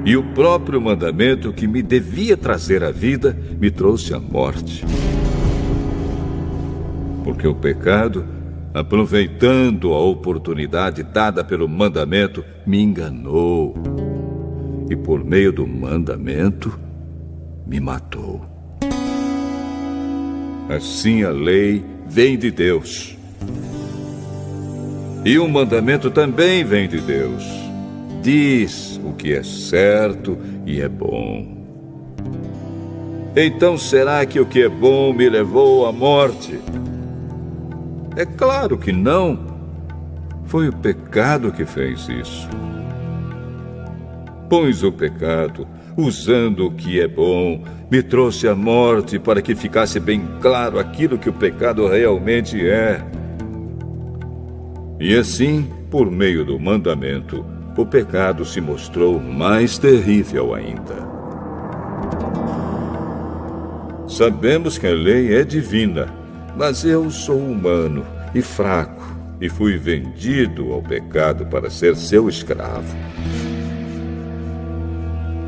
E o próprio mandamento que me devia trazer a vida me trouxe a morte. Porque o pecado, aproveitando a oportunidade dada pelo mandamento, me enganou. E por meio do mandamento, me matou. Assim a lei vem de Deus. E o mandamento também vem de Deus. Diz o que é certo e é bom. Então será que o que é bom me levou à morte? É claro que não. Foi o pecado que fez isso. Pois o pecado, usando o que é bom, me trouxe a morte para que ficasse bem claro aquilo que o pecado realmente é. E assim, por meio do mandamento, o pecado se mostrou mais terrível ainda. Sabemos que a lei é divina, mas eu sou humano e fraco, e fui vendido ao pecado para ser seu escravo.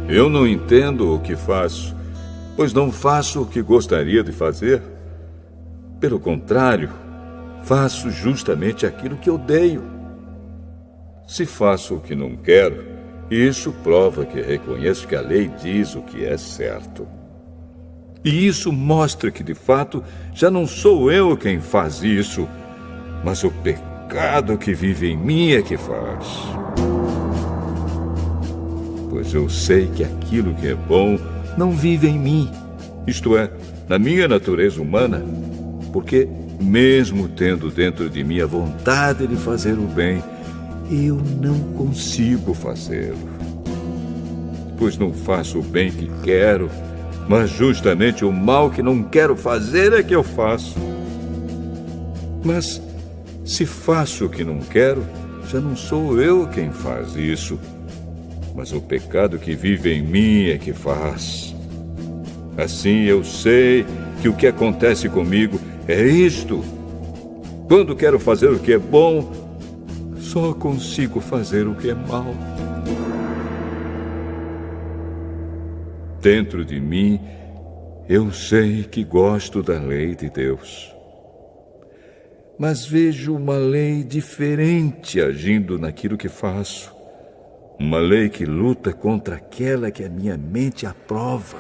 Eu não entendo o que faço, pois não faço o que gostaria de fazer. Pelo contrário, faço justamente aquilo que odeio. Se faço o que não quero, isso prova que reconheço que a lei diz o que é certo. E isso mostra que, de fato, já não sou eu quem faz isso, mas o pecado que vive em mim é que faz. Pois eu sei que aquilo que é bom não vive em mim, isto é, na minha natureza humana, porque, mesmo tendo dentro de mim a vontade de fazer o bem, eu não consigo fazê-lo. Pois não faço o bem que quero, mas justamente o mal que não quero fazer é que eu faço. Mas, se faço o que não quero, já não sou eu quem faz isso, mas o pecado que vive em mim é que faz. Assim eu sei que o que acontece comigo é isto. Quando quero fazer o que é bom, só consigo fazer o que é mal. Dentro de mim, eu sei que gosto da lei de Deus. Mas vejo uma lei diferente agindo naquilo que faço. Uma lei que luta contra aquela que a minha mente aprova.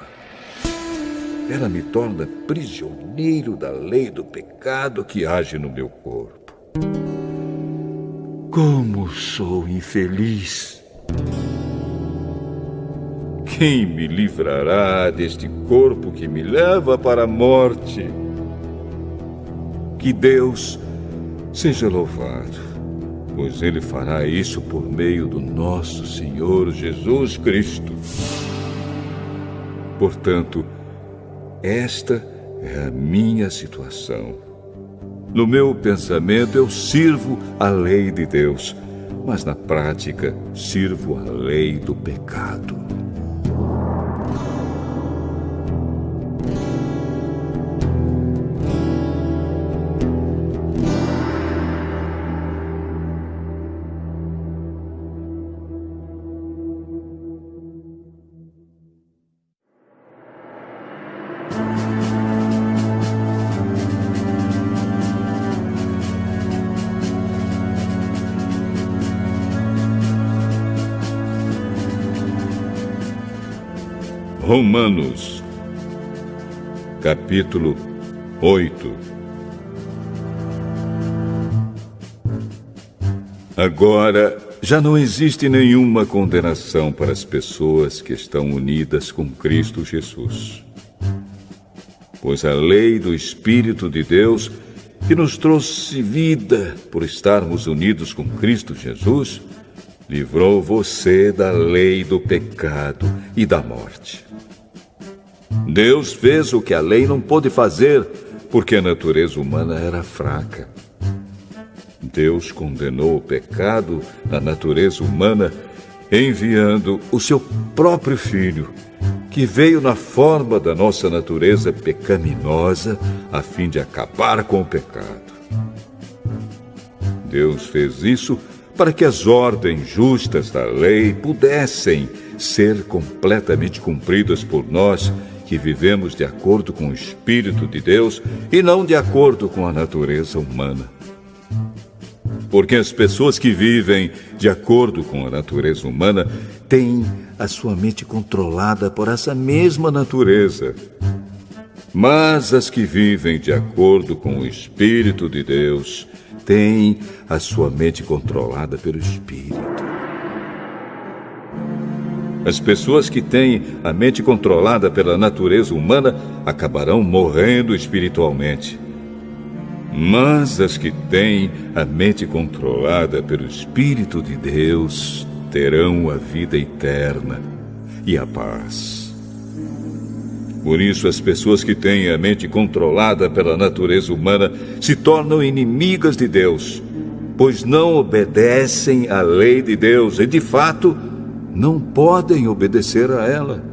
Ela me torna prisioneiro da lei do pecado que age no meu corpo. Como sou infeliz! Quem me livrará deste corpo que me leva para a morte? Que Deus seja louvado, pois Ele fará isso por meio do nosso Senhor Jesus Cristo. Portanto, esta é a minha situação. No meu pensamento, eu sirvo a lei de Deus, mas na prática, sirvo a lei do pecado. Romanos, capítulo 8. Agora, já não existe nenhuma condenação para as pessoas que estão unidas com Cristo Jesus. Pois a lei do Espírito de Deus, que nos trouxe vida por estarmos unidos com Cristo Jesus, livrou você da lei do pecado e da morte. Deus fez o que a lei não pôde fazer, porque a natureza humana era fraca. Deus condenou o pecado na natureza humana, enviando o seu próprio Filho, que veio na forma da nossa natureza pecaminosa, a fim de acabar com o pecado. Deus fez isso para que as ordens justas da lei pudessem ser completamente cumpridas por nós, que vivemos de acordo com o Espírito de Deus e não de acordo com a natureza humana. Porque as pessoas que vivem de acordo com a natureza humana têm a sua mente controlada por essa mesma natureza. Mas as que vivem de acordo com o Espírito de Deus têm a sua mente controlada pelo Espírito. As pessoas que têm a mente controlada pela natureza humana acabarão morrendo espiritualmente. Mas as que têm a mente controlada pelo Espírito de Deus terão a vida eterna e a paz. Por isso, as pessoas que têm a mente controlada pela natureza humana se tornam inimigas de Deus, pois não obedecem à lei de Deus e, de fato, não podem obedecer a ela.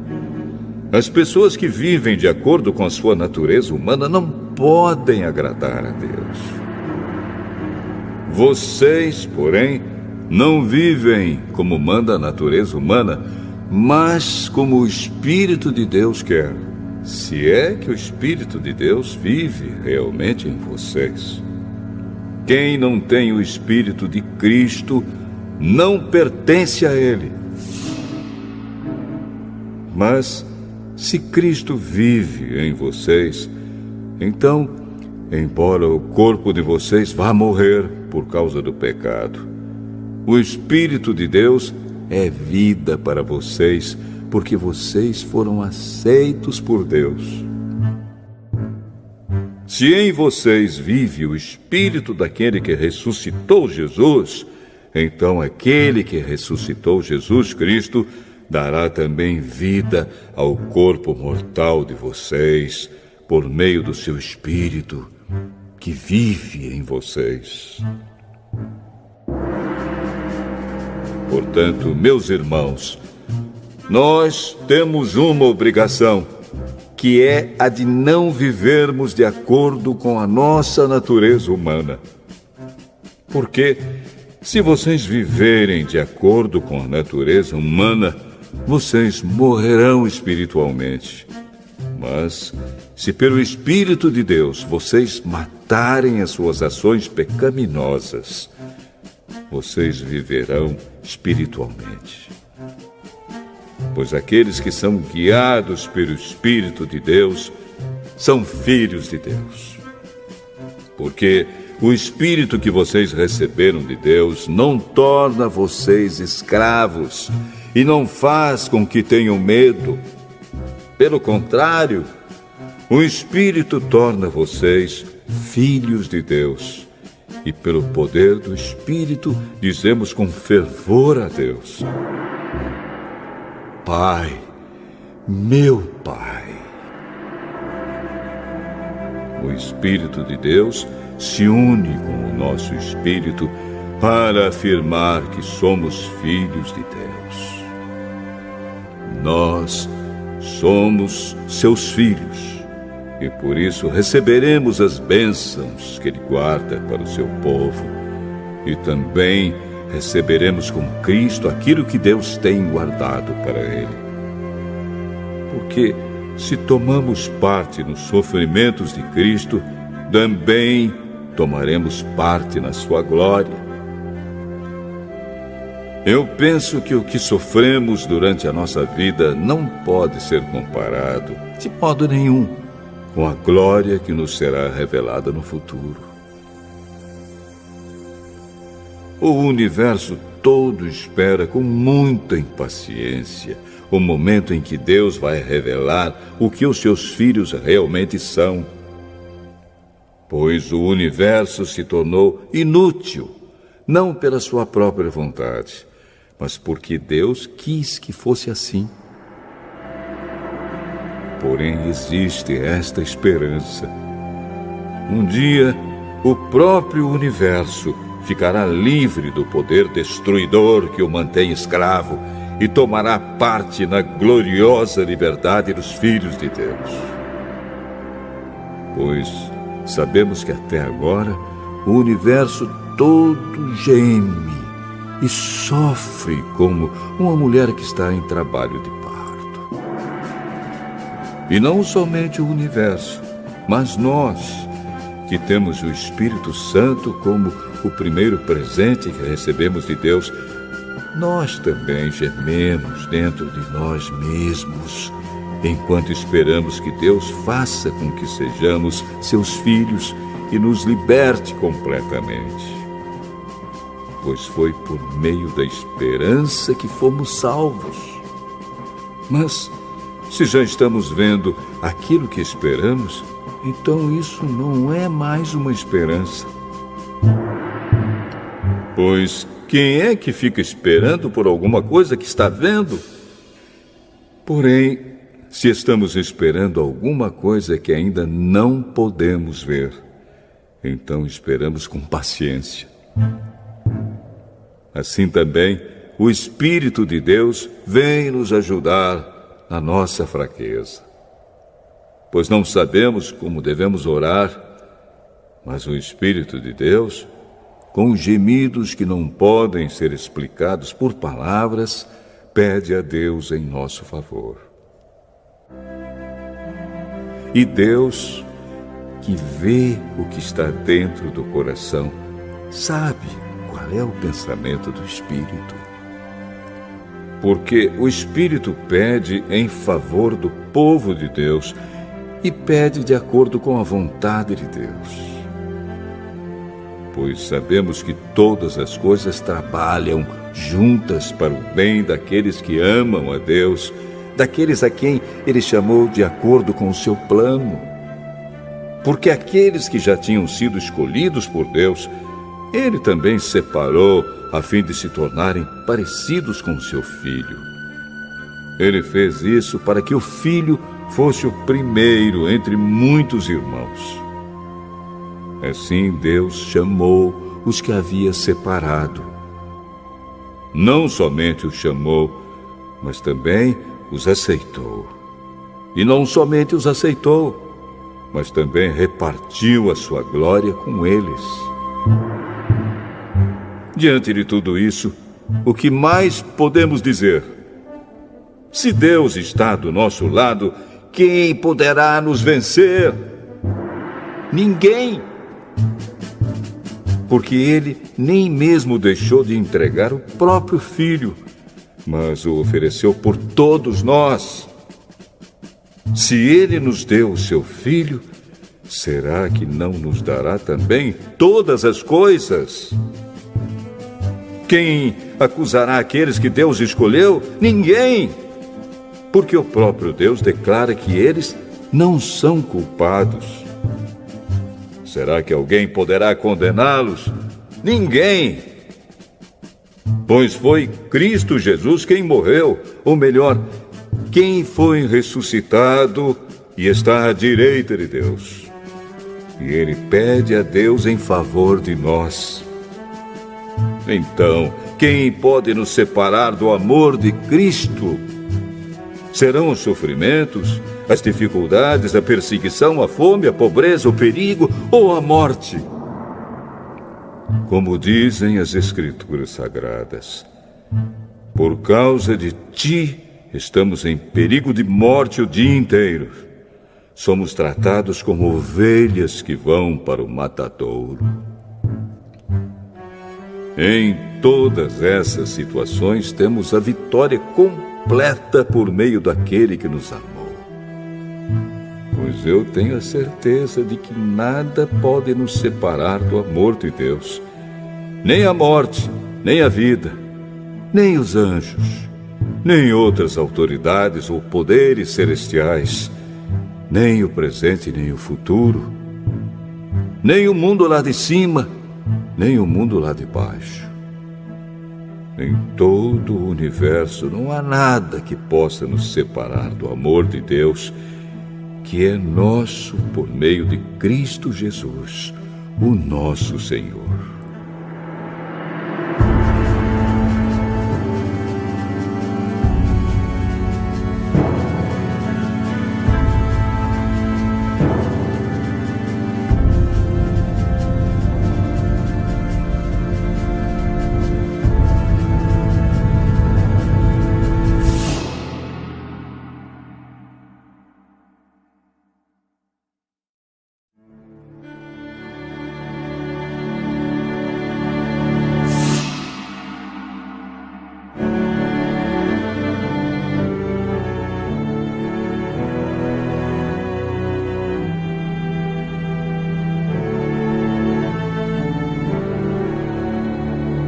As pessoas que vivem de acordo com a sua natureza humana não podem agradar a Deus. Vocês, porém, não vivem como manda a natureza humana, mas como o Espírito de Deus quer, se é que o Espírito de Deus vive realmente em vocês. Quem não tem o Espírito de Cristo não pertence a Ele. Mas, se Cristo vive em vocês, então, embora o corpo de vocês vá morrer por causa do pecado, o Espírito de Deus é vida para vocês, porque vocês foram aceitos por Deus. Se em vocês vive o Espírito daquele que ressuscitou Jesus, então aquele que ressuscitou Jesus Cristo dará também vida ao corpo mortal de vocês, por meio do seu Espírito, que vive em vocês. Portanto, meus irmãos, nós temos uma obrigação, que é a de não vivermos de acordo com a nossa natureza humana. Porque, se vocês viverem de acordo com a natureza humana, vocês morrerão espiritualmente. Mas, se pelo Espírito de Deus vocês matarem as suas ações pecaminosas, vocês viverão espiritualmente. Pois aqueles que são guiados pelo Espírito de Deus são filhos de Deus. Porque o Espírito que vocês receberam de Deus não torna vocês escravos e não faz com que tenham medo. Pelo contrário, o Espírito torna vocês filhos de Deus. E pelo poder do Espírito dizemos com fervor a Deus: Pai, meu Pai. O Espírito de Deus se une com o nosso espírito para afirmar que somos filhos de Deus. Nós somos seus filhos e por isso receberemos as bênçãos que Ele guarda para o seu povo e também receberemos com Cristo aquilo que Deus tem guardado para Ele. Porque se tomamos parte nos sofrimentos de Cristo, também tomaremos parte na sua glória. Eu penso que o que sofremos durante a nossa vida não pode ser comparado, de modo nenhum, com a glória que nos será revelada no futuro. O universo todo espera com muita impaciência o momento em que Deus vai revelar o que os seus filhos realmente são. Pois o universo se tornou inútil, não pela sua própria vontade, mas porque Deus quis que fosse assim. Porém, existe esta esperança. Um dia, o próprio universo ficará livre do poder destruidor que o mantém escravo e tomará parte na gloriosa liberdade dos filhos de Deus. Pois sabemos que até agora o universo todo geme e sofre como uma mulher que está em trabalho de parto. E não somente o universo, mas nós, que temos o Espírito Santo como o primeiro presente que recebemos de Deus, nós também gememos dentro de nós mesmos, enquanto esperamos que Deus faça com que sejamos seus filhos e nos liberte completamente. Pois foi por meio da esperança que fomos salvos. Mas, se já estamos vendo aquilo que esperamos, então isso não é mais uma esperança. Pois quem é que fica esperando por alguma coisa que está vendo? Porém, se estamos esperando alguma coisa que ainda não podemos ver, então esperamos com paciência. Assim também, o Espírito de Deus vem nos ajudar na nossa fraqueza. Pois não sabemos como devemos orar, mas o Espírito de Deus, com gemidos que não podem ser explicados por palavras, pede a Deus em nosso favor. E Deus, que vê o que está dentro do coração, sabe qual é o pensamento do Espírito. Porque o Espírito pede em favor do povo de Deus e pede de acordo com a vontade de Deus. Pois sabemos que todas as coisas trabalham juntas para o bem daqueles que amam a Deus, daqueles a quem Ele chamou de acordo com o seu plano. Porque aqueles que já tinham sido escolhidos por Deus, Ele também separou a fim de se tornarem parecidos com o seu Filho. Ele fez isso para que o Filho fosse o primeiro entre muitos irmãos. Assim Deus chamou os que havia separado. Não somente os chamou, mas também os aceitou. E não somente os aceitou, mas também repartiu a sua glória com eles. Diante de tudo isso, o que mais podemos dizer? Se Deus está do nosso lado, quem poderá nos vencer? Ninguém! Porque Ele nem mesmo deixou de entregar o próprio Filho, mas o ofereceu por todos nós. Se Ele nos deu o seu Filho, será que não nos dará também todas as coisas? Quem acusará aqueles que Deus escolheu? Ninguém! Porque o próprio Deus declara que eles não são culpados. Será que alguém poderá condená-los? Ninguém! Pois foi Cristo Jesus quem morreu, ou melhor, quem foi ressuscitado e está à direita de Deus. E Ele pede a Deus em favor de nós. Então, quem pode nos separar do amor de Cristo? Serão os sofrimentos, as dificuldades, a perseguição, a fome, a pobreza, o perigo ou a morte? Como dizem as Escrituras Sagradas, por causa de ti estamos em perigo de morte o dia inteiro. Somos tratados como ovelhas que vão para o matadouro. Em todas essas situações, temos a vitória completa por meio daquele que nos amou. Pois eu tenho a certeza de que nada pode nos separar do amor de Deus. Nem a morte, nem a vida, nem os anjos, nem outras autoridades ou poderes celestiais, nem o presente, nem o futuro, nem o mundo lá de cima, nem o mundo lá de baixo. Em todo o universo não há nada que possa nos separar do amor de Deus, que é nosso por meio de Cristo Jesus, o nosso Senhor.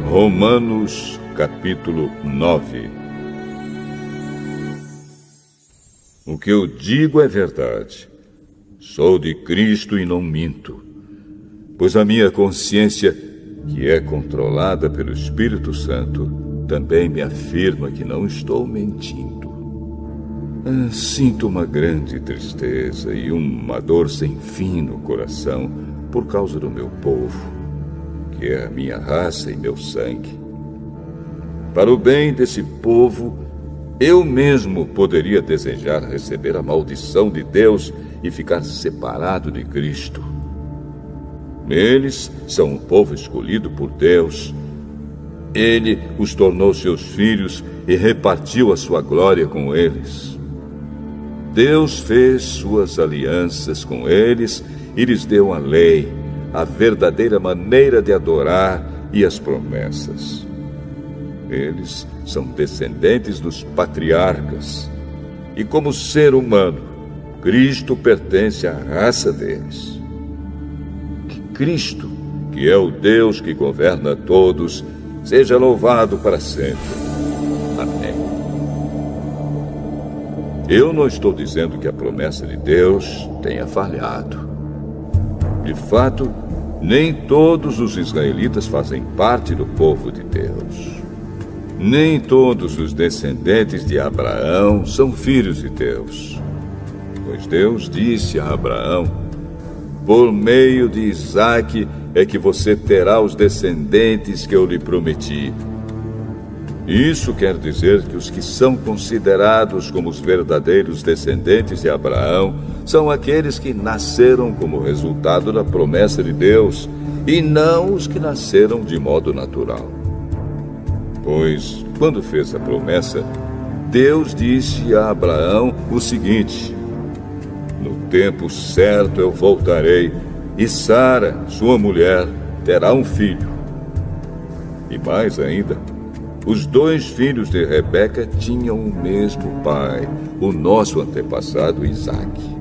Romanos, capítulo 9. O que eu digo é verdade. Sou de Cristo e não minto. Pois a minha consciência, que é controlada pelo Espírito Santo, também me afirma que não estou mentindo. Sinto uma grande tristeza e uma dor sem fim no coração por causa do meu povo, que é a minha raça e meu sangue. Para o bem desse povo, eu mesmo poderia desejar receber a maldição de Deus e ficar separado de Cristo. Eles são um povo escolhido por Deus. Ele os tornou seus filhos e repartiu a sua glória com eles. Deus fez suas alianças com eles e lhes deu a lei, a verdadeira maneira de adorar e as promessas. Eles são descendentes dos patriarcas, e como ser humano, Cristo pertence à raça deles. Que Cristo, que é o Deus que governa todos, seja louvado para sempre. Amém. Eu não estou dizendo que a promessa de Deus tenha falhado. De fato, nem todos os israelitas fazem parte do povo de Deus. Nem todos os descendentes de Abraão são filhos de Deus. Pois Deus disse a Abraão: por meio de Isaque é que você terá os descendentes que eu lhe prometi. Isso quer dizer que os que são considerados como os verdadeiros descendentes de Abraão são aqueles que nasceram como resultado da promessa de Deus, e não os que nasceram de modo natural. Pois, quando fez a promessa, Deus disse a Abraão o seguinte: no tempo certo eu voltarei, e Sara, sua mulher, terá um filho. E mais ainda, os 2 filhos de Rebeca tinham o mesmo pai, o nosso antepassado Isaque.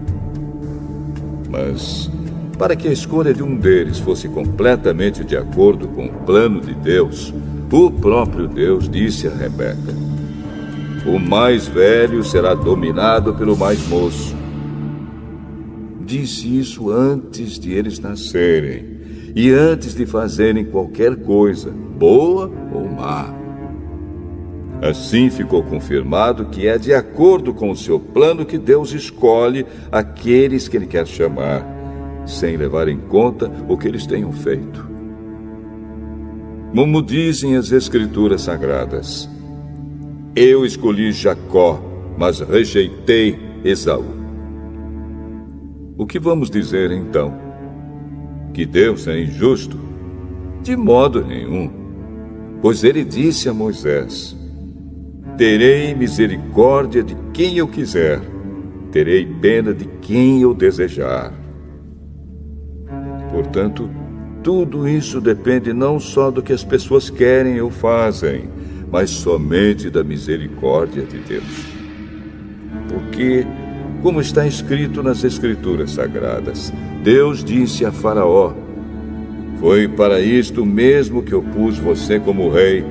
Mas, para que a escolha de um deles fosse completamente de acordo com o plano de Deus, o próprio Deus disse a Rebeca: o mais velho será dominado pelo mais moço. Disse isso antes de eles nascerem e antes de fazerem qualquer coisa, boa ou má. Assim ficou confirmado que é de acordo com o seu plano que Deus escolhe aqueles que Ele quer chamar, sem levar em conta o que eles tenham feito. Como dizem as Escrituras Sagradas: eu escolhi Jacó, mas rejeitei Esaú. O que vamos dizer então? Que Deus é injusto? De modo nenhum. Pois Ele disse a Moisés: terei misericórdia de quem eu quiser, terei pena de quem eu desejar. Portanto, tudo isso depende não só do que as pessoas querem ou fazem, mas somente da misericórdia de Deus. Porque, como está escrito nas Escrituras Sagradas, Deus disse a Faraó: foi para isto mesmo que eu pus você como rei,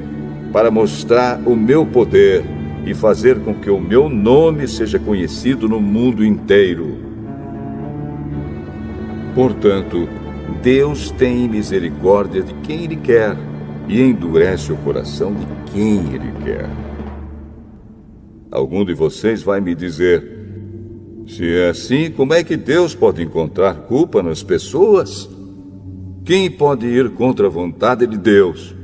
para mostrar o meu poder e fazer com que o meu nome seja conhecido no mundo inteiro. Portanto, Deus tem misericórdia de quem Ele quer e endurece o coração de quem Ele quer. Algum de vocês vai me dizer: se é assim, como é que Deus pode encontrar culpa nas pessoas? Quem pode ir contra a vontade de Deus?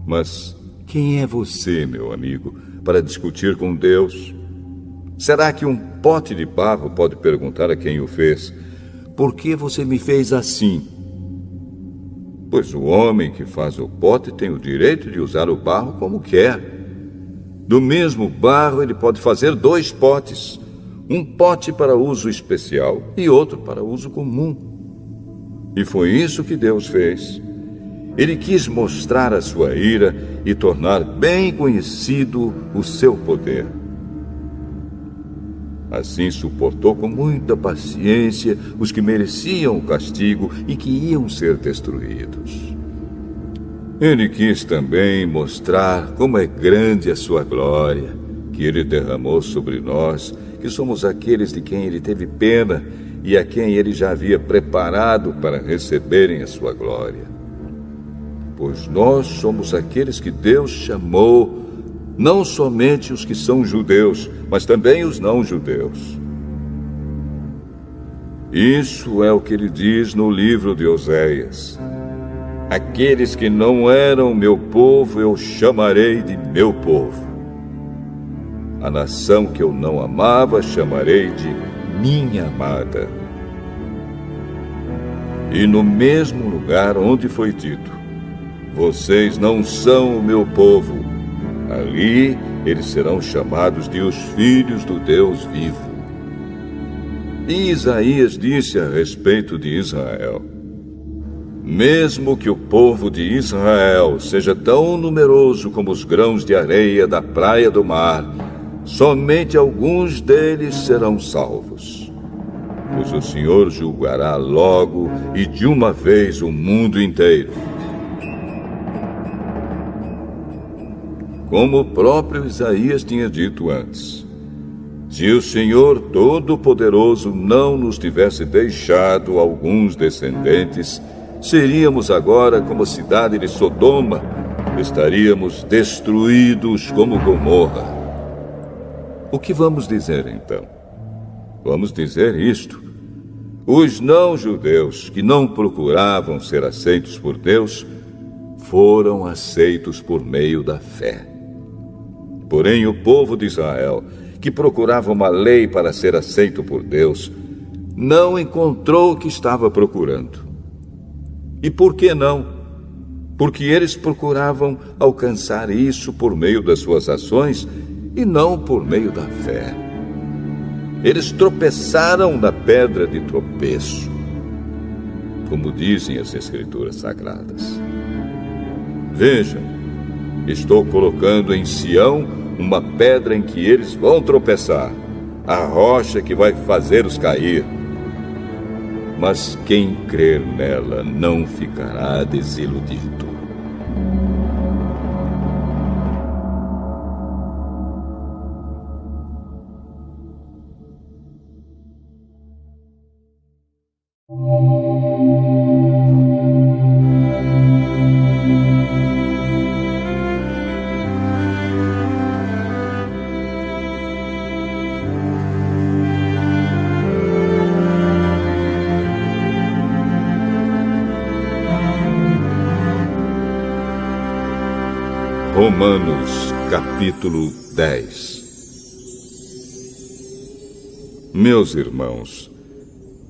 Mas quem é você, meu amigo, para discutir com Deus? Será que um pote de barro pode perguntar a quem o fez: por que você me fez assim? Pois o homem que faz o pote tem o direito de usar o barro como quer. Do mesmo barro ele pode fazer 2 potes, um pote para uso especial e outro para uso comum. E foi isso que Deus fez. Ele quis mostrar a sua ira e tornar bem conhecido o seu poder. Assim suportou com muita paciência os que mereciam o castigo e que iam ser destruídos. Ele quis também mostrar como é grande a sua glória, que Ele derramou sobre nós, que somos aqueles de quem Ele teve pena e a quem Ele já havia preparado para receberem a sua glória. Pois nós somos aqueles que Deus chamou, não somente os que são judeus, mas também os não-judeus. Isso é o que Ele diz no livro de Oséias: aqueles que não eram meu povo eu chamarei de meu povo. A nação que eu não amava chamarei de minha amada. E no mesmo lugar onde foi dito: vocês não são o meu povo, ali eles serão chamados de os filhos do Deus vivo. E Isaías disse a respeito de Israel: mesmo que o povo de Israel seja tão numeroso como os grãos de areia da praia do mar, somente alguns deles serão salvos. Pois o Senhor julgará logo e de uma vez o mundo inteiro. Como o próprio Isaías tinha dito antes: se o Senhor Todo-Poderoso não nos tivesse deixado alguns descendentes, seríamos agora como a cidade de Sodoma, estaríamos destruídos como Gomorra. O que vamos dizer então? Vamos dizer isto: os não-judeus que não procuravam ser aceitos por Deus foram aceitos por meio da fé. Porém, o povo de Israel, que procurava uma lei para ser aceito por Deus, não encontrou o que estava procurando. E por que não? Porque eles procuravam alcançar isso por meio das suas ações e não por meio da fé. Eles tropeçaram na pedra de tropeço, como dizem as Escrituras Sagradas. Vejam, estou colocando em Sião uma pedra em que eles vão tropeçar, a rocha que vai fazê-los cair. Mas quem crer nela não ficará desiludido. Romanos, capítulo 10. Meus irmãos,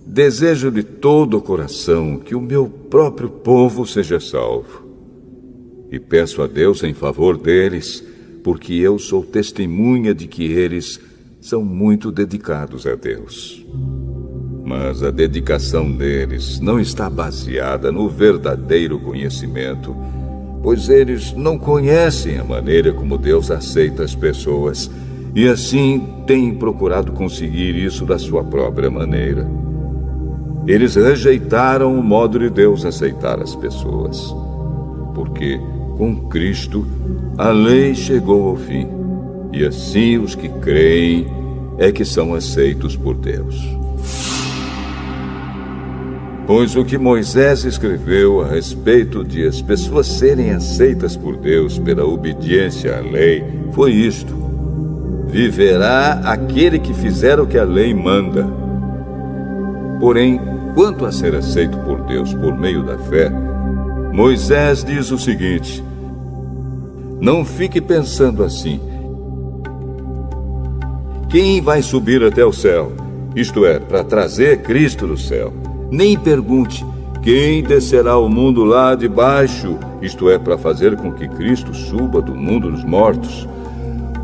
desejo de todo o coração que o meu próprio povo seja salvo. E peço a Deus em favor deles, porque eu sou testemunha de que eles são muito dedicados a Deus. Mas a dedicação deles não está baseada no verdadeiro conhecimento, pois eles não conhecem a maneira como Deus aceita as pessoas e assim têm procurado conseguir isso da sua própria maneira. Eles rejeitaram o modo de Deus aceitar as pessoas, porque com Cristo a lei chegou ao fim, e assim os que creem é que são aceitos por Deus. Pois o que Moisés escreveu a respeito de as pessoas serem aceitas por Deus pela obediência à lei foi isto: viverá aquele que fizer o que a lei manda. Porém, quanto a ser aceito por Deus por meio da fé, Moisés diz o seguinte: não fique pensando assim: quem vai subir até o céu? Isto é, para trazer Cristo do céu. Nem pergunte: quem descerá ao mundo lá de baixo? Isto é, para fazer com que Cristo suba do mundo dos mortos.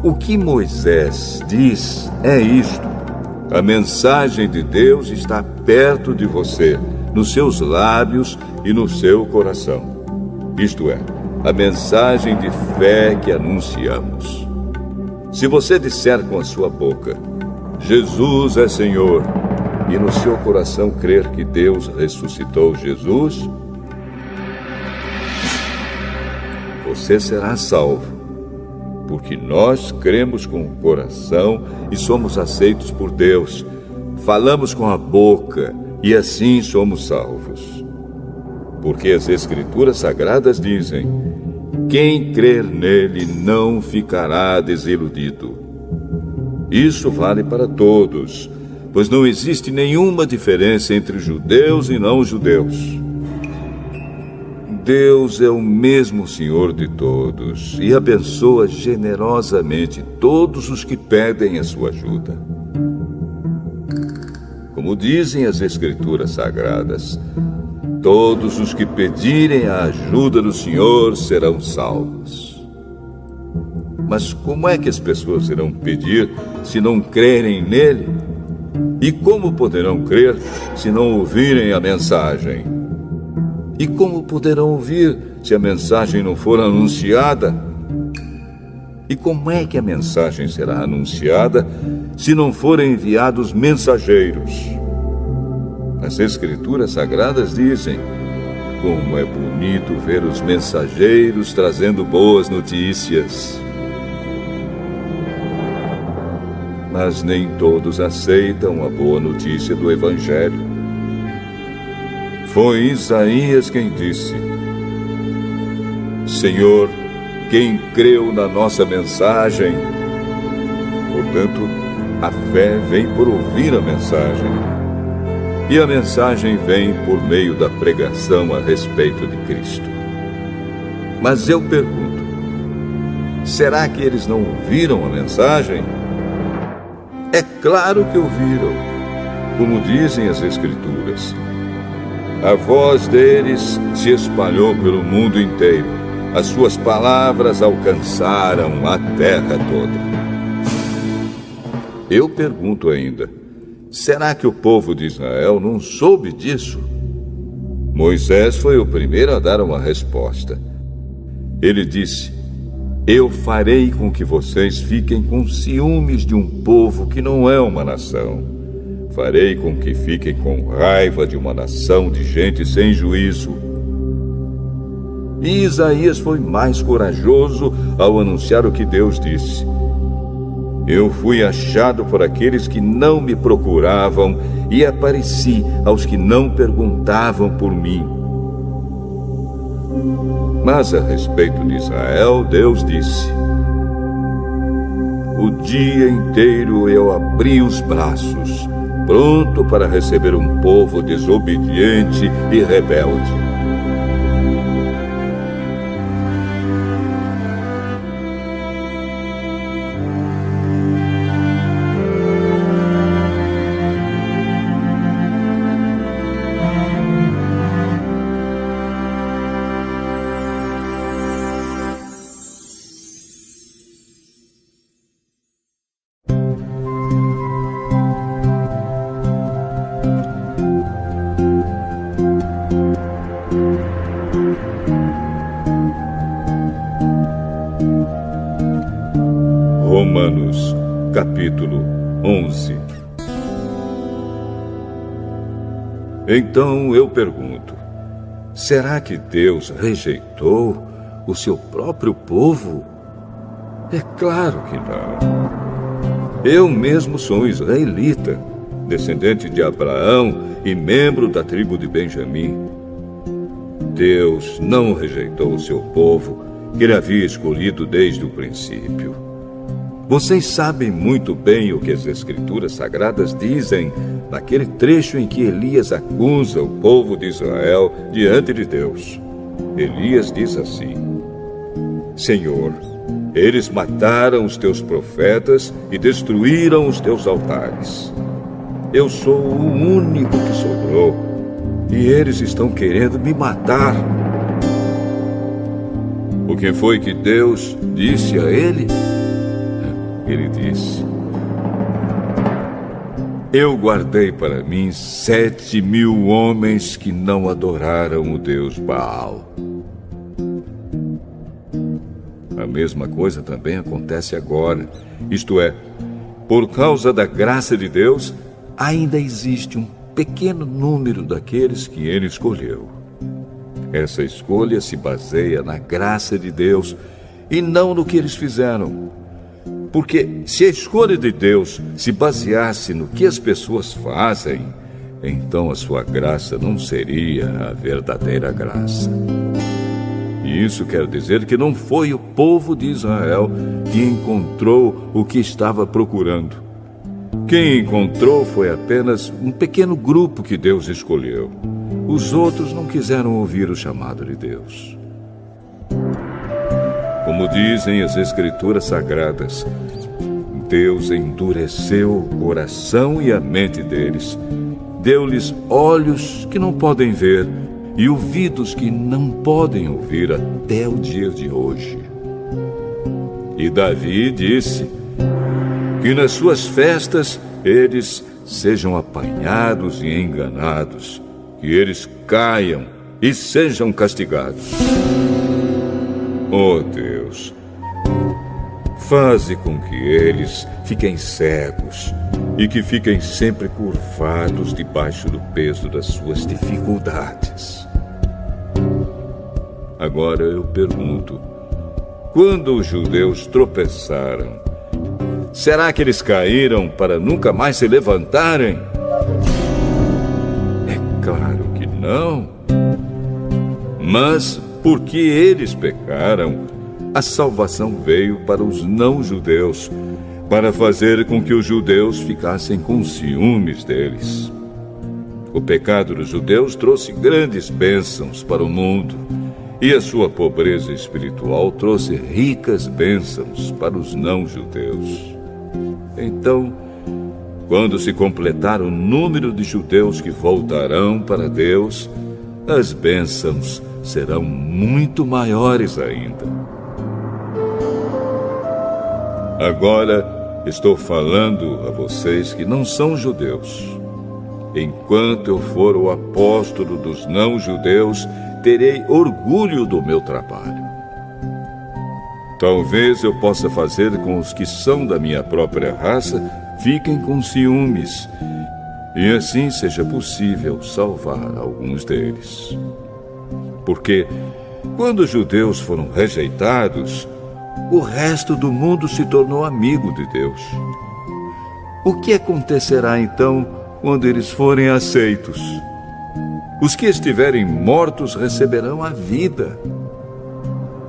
O que Moisés diz é isto: a mensagem de Deus está perto de você, nos seus lábios e no seu coração. Isto é, a mensagem de fé que anunciamos. Se você disser com a sua boca: Jesus é Senhor, e no seu coração crer que Deus ressuscitou Jesus, você será salvo, porque nós cremos com o coração e somos aceitos por Deus. Falamos com a boca e assim somos salvos. Porque as Escrituras Sagradas dizem: quem crer nele não ficará desiludido. Isso vale para todos, pois não existe nenhuma diferença entre judeus e não-judeus. Deus é o mesmo Senhor de todos e abençoa generosamente todos os que pedem a sua ajuda. Como dizem as Escrituras Sagradas, todos os que pedirem a ajuda do Senhor serão salvos. Mas como é que as pessoas irão pedir se não crerem nele? E como poderão crer se não ouvirem a mensagem? E como poderão ouvir se a mensagem não for anunciada? E como é que a mensagem será anunciada se não forem enviados mensageiros? As Escrituras Sagradas dizem: como é bonito ver os mensageiros trazendo boas notícias. Mas nem todos aceitam a boa notícia do Evangelho. Foi Isaías quem disse: Senhor, quem creu na nossa mensagem? Portanto, a fé vem por ouvir a mensagem. E a mensagem vem por meio da pregação a respeito de Cristo. Mas eu pergunto: será que eles não ouviram a mensagem? É claro que ouviram, como dizem as Escrituras. A voz deles se espalhou pelo mundo inteiro. As suas palavras alcançaram a terra toda. Eu pergunto ainda: será que o povo de Israel não soube disso? Moisés foi o primeiro a dar uma resposta. Ele disse: eu farei com que vocês fiquem com ciúmes de um povo que não é uma nação. Farei com que fiquem com raiva de uma nação de gente sem juízo. E Isaías foi mais corajoso ao anunciar o que Deus disse: eu fui achado por aqueles que não me procuravam e apareci aos que não perguntavam por mim. Mas a respeito de Israel, Deus disse: o dia inteiro eu abri os braços, pronto para receber um povo desobediente e rebelde. capítulo 11. Então eu pergunto: será que Deus rejeitou o seu próprio povo? É claro que não. Eu mesmo sou um israelita, descendente de Abraão e membro da tribo de Benjamim. Deus não rejeitou o seu povo, que ele havia escolhido desde o princípio. Vocês sabem muito bem o que as Escrituras Sagradas dizem naquele trecho em que Elias acusa o povo de Israel diante de Deus. Elias diz assim: Senhor, eles mataram os teus profetas e destruíram os teus altares. Eu sou o único que sobrou e eles estão querendo me matar. O que foi que Deus disse a ele? Ele disse: eu guardei para mim 7.000 homens que não adoraram o Deus Baal. A mesma coisa também acontece agora. Isto é, por causa da graça de Deus, ainda existe um pequeno número daqueles que ele escolheu. Essa escolha se baseia na graça de Deus e não no que eles fizeram. Porque se a escolha de Deus se baseasse no que as pessoas fazem, então a sua graça não seria a verdadeira graça. E isso quer dizer que não foi o povo de Israel que encontrou o que estava procurando. Quem encontrou foi apenas um pequeno grupo que Deus escolheu. Os outros não quiseram ouvir o chamado de Deus. Como dizem as Escrituras Sagradas, Deus endureceu o coração e a mente deles. Deu-lhes olhos que não podem ver e ouvidos que não podem ouvir até o dia de hoje. E Davi disse que nas suas festas eles sejam apanhados e enganados, que eles caiam e sejam castigados. Oh Deus, faze com que eles fiquem cegos e que fiquem sempre curvados debaixo do peso das suas dificuldades. Agora eu pergunto: quando os judeus tropeçaram, será que eles caíram para nunca mais se levantarem? É claro que não. Mas porque eles pecaram, a salvação veio para os não-judeus, para fazer com que os judeus ficassem com ciúmes deles. O pecado dos judeus trouxe grandes bênçãos para o mundo, e a sua pobreza espiritual trouxe ricas bênçãos para os não-judeus. Então, quando se completar o número de judeus que voltarão para Deus, as bênçãos serão muito maiores ainda. Agora estou falando a vocês que não são judeus. Enquanto eu for o apóstolo dos não-judeus, terei orgulho do meu trabalho. Talvez eu possa fazer com os que são da minha própria raça fiquem com ciúmes, e assim seja possível salvar alguns deles. Porque quando os judeus foram rejeitados, o resto do mundo se tornou amigo de Deus. O que acontecerá então quando eles forem aceitos? Os que estiverem mortos receberão a vida.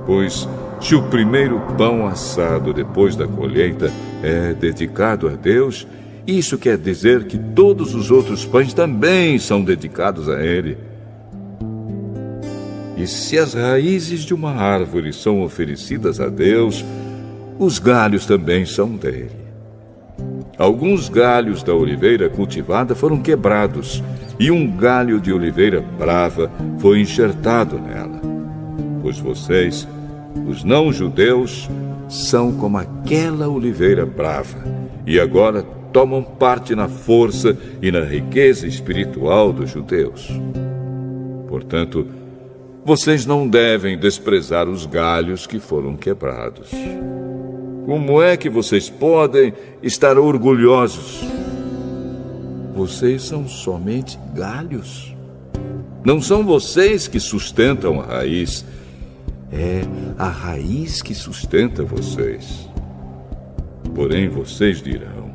Pois se o primeiro pão assado depois da colheita é dedicado a Deus, isso quer dizer que todos os outros pães também são dedicados a Ele. E se as raízes de uma árvore são oferecidas a Deus, os galhos também são dele. Alguns galhos da oliveira cultivada foram quebrados, e um galho de oliveira brava foi enxertado nela. Pois vocês, os não-judeus, são como aquela oliveira brava, e agora tomam parte na força e na riqueza espiritual dos judeus. Portanto, vocês não devem desprezar os galhos que foram quebrados. Como é que vocês podem estar orgulhosos? Vocês são somente galhos. Não são vocês que sustentam a raiz. É a raiz que sustenta vocês. Porém, vocês dirão: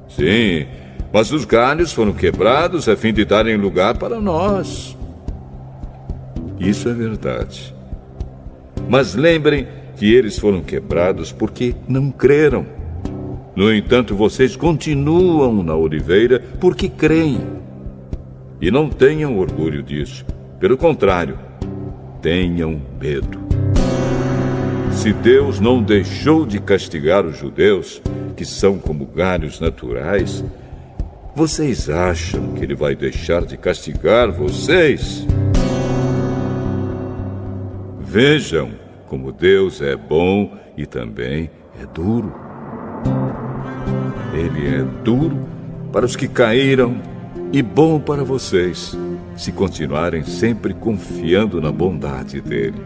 sim, mas os galhos foram quebrados a fim de darem lugar para nós. Isso é verdade. Mas lembrem que eles foram quebrados porque não creram. No entanto, vocês continuam na oliveira porque creem. E não tenham orgulho disso. Pelo contrário, tenham medo. Se Deus não deixou de castigar os judeus, que são como galhos naturais, vocês acham que Ele vai deixar de castigar vocês? Vejam como Deus é bom e também é duro. Ele é duro para os que caíram e bom para vocês, se continuarem sempre confiando na bondade dele.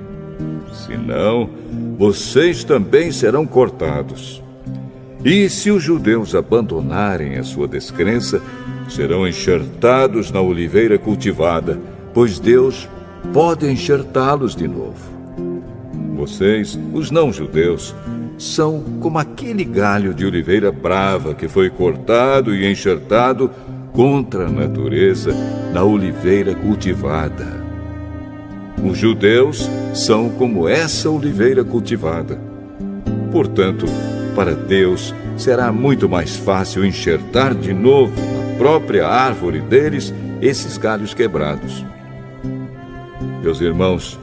Senão, vocês também serão cortados. E se os judeus abandonarem a sua descrença, serão enxertados na oliveira cultivada, pois Deus pode enxertá-los de novo. Vocês, os não-judeus, são como aquele galho de oliveira brava que foi cortado e enxertado contra a natureza na oliveira cultivada. Os judeus são como essa oliveira cultivada. Portanto, para Deus será muito mais fácil enxertar de novo na própria árvore deles esses galhos quebrados. Meus irmãos,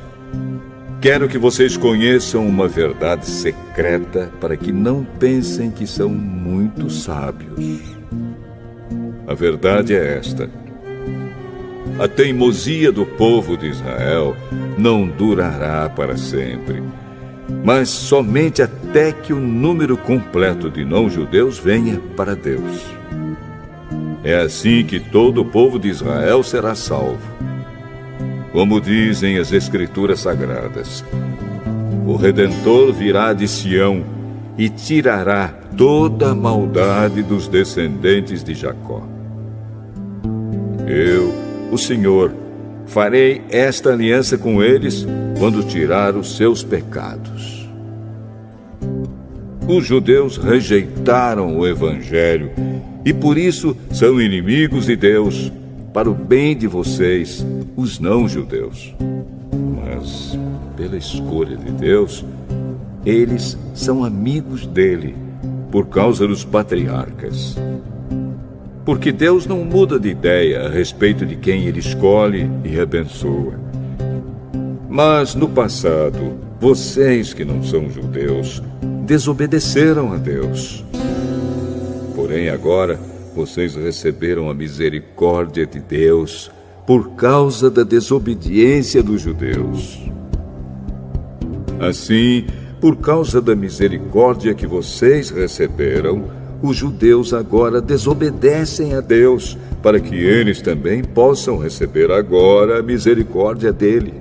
quero que vocês conheçam uma verdade secreta para que não pensem que são muito sábios. A verdade é esta: a teimosia do povo de Israel não durará para sempre, mas somente até que o número completo de não-judeus venha para Deus. É assim que todo o povo de Israel será salvo. Como dizem as Escrituras Sagradas, o Redentor virá de Sião e tirará toda a maldade dos descendentes de Jacó. Eu, o Senhor, farei esta aliança com eles quando tirar os seus pecados. Os judeus rejeitaram o Evangelho e por isso são inimigos de Deus, para o bem de vocês, os não-judeus. Mas, pela escolha de Deus, eles são amigos dele, por causa dos patriarcas. Porque Deus não muda de ideia a respeito de quem ele escolhe e abençoa. Mas no passado, vocês que não são judeus, desobedeceram a Deus. Porém agora, vocês receberam a misericórdia de Deus por causa da desobediência dos judeus. Assim, por causa da misericórdia que vocês receberam, os judeus agora desobedecem a Deus, para que eles também possam receber agora a misericórdia dele.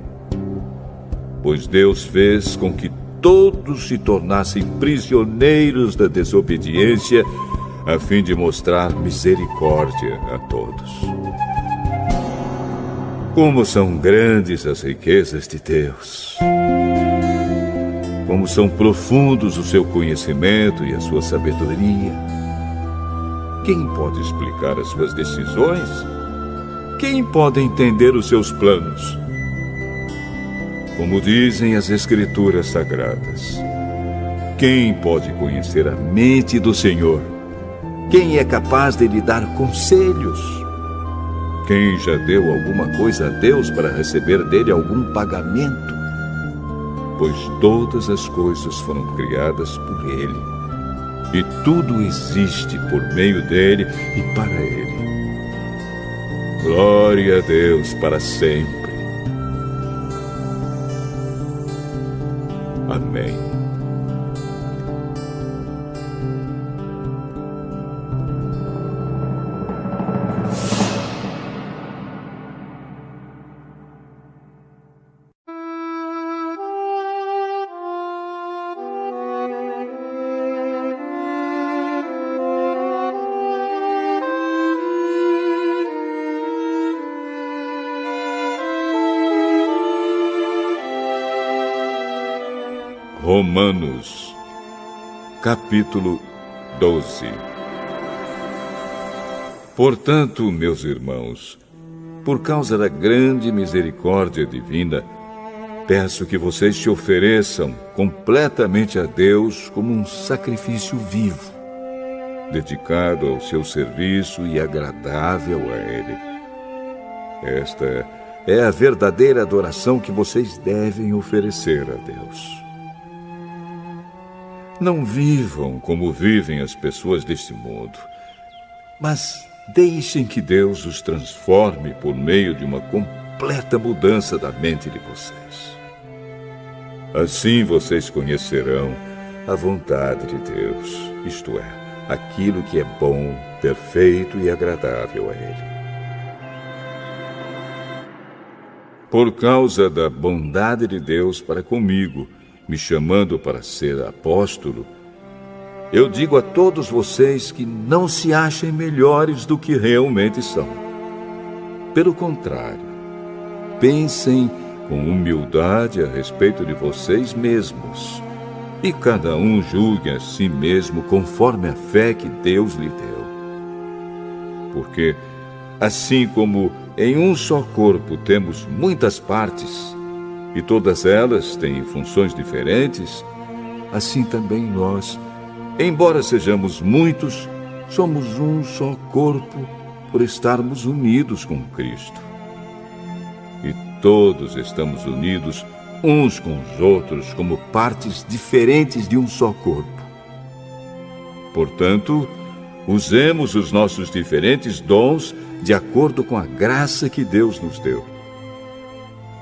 Pois Deus fez com que todos se tornassem prisioneiros da desobediência, a fim de mostrar misericórdia a todos. Como são grandes as riquezas de Deus! Como são profundos o seu conhecimento e a sua sabedoria! Quem pode explicar as suas decisões? Quem pode entender os seus planos? Como dizem as Escrituras Sagradas, quem pode conhecer a mente do Senhor? Quem é capaz de lhe dar conselhos? Quem já deu alguma coisa a Deus para receber dele algum pagamento? Pois todas as coisas foram criadas por ele, e tudo existe por meio dele e para ele. Glória a Deus para sempre. Amém. Romanos, capítulo 12. Portanto, meus irmãos, por causa da grande misericórdia divina, peço que vocês se ofereçam completamente a Deus como um sacrifício vivo, dedicado ao seu serviço e agradável a Ele. Esta é a verdadeira adoração que vocês devem oferecer a Deus. Não vivam como vivem as pessoas deste mundo, mas deixem que Deus os transforme por meio de uma completa mudança da mente de vocês. Assim vocês conhecerão a vontade de Deus, isto é, aquilo que é bom, perfeito e agradável a Ele. Por causa da bondade de Deus para comigo, me chamando para ser apóstolo, eu digo a todos vocês que não se achem melhores do que realmente são. Pelo contrário, pensem com humildade a respeito de vocês mesmos, e cada um julgue a si mesmo conforme a fé que Deus lhe deu. Porque, assim como em um só corpo temos muitas partes, e todas elas têm funções diferentes, assim também nós, embora sejamos muitos, somos um só corpo por estarmos unidos com Cristo. E todos estamos unidos uns com os outros como partes diferentes de um só corpo. Portanto, usemos os nossos diferentes dons de acordo com a graça que Deus nos deu.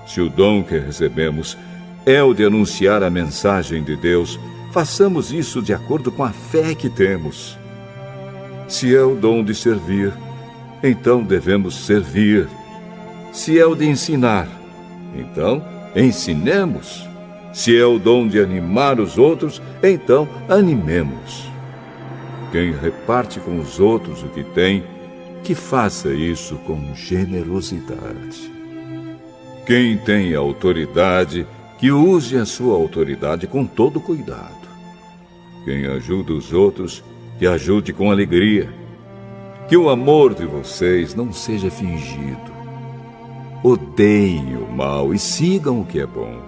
Se o dom que recebemos é o de anunciar a mensagem de Deus, façamos isso de acordo com a fé que temos. Se é o dom de servir, então devemos servir. Se é o de ensinar, então ensinemos. Se é o dom de animar os outros, então animemos. Quem reparte com os outros o que tem, que faça isso com generosidade. Quem tem autoridade, que use a sua autoridade com todo cuidado. Quem ajuda os outros, que ajude com alegria. Que o amor de vocês não seja fingido. Odeiem o mal e sigam o que é bom.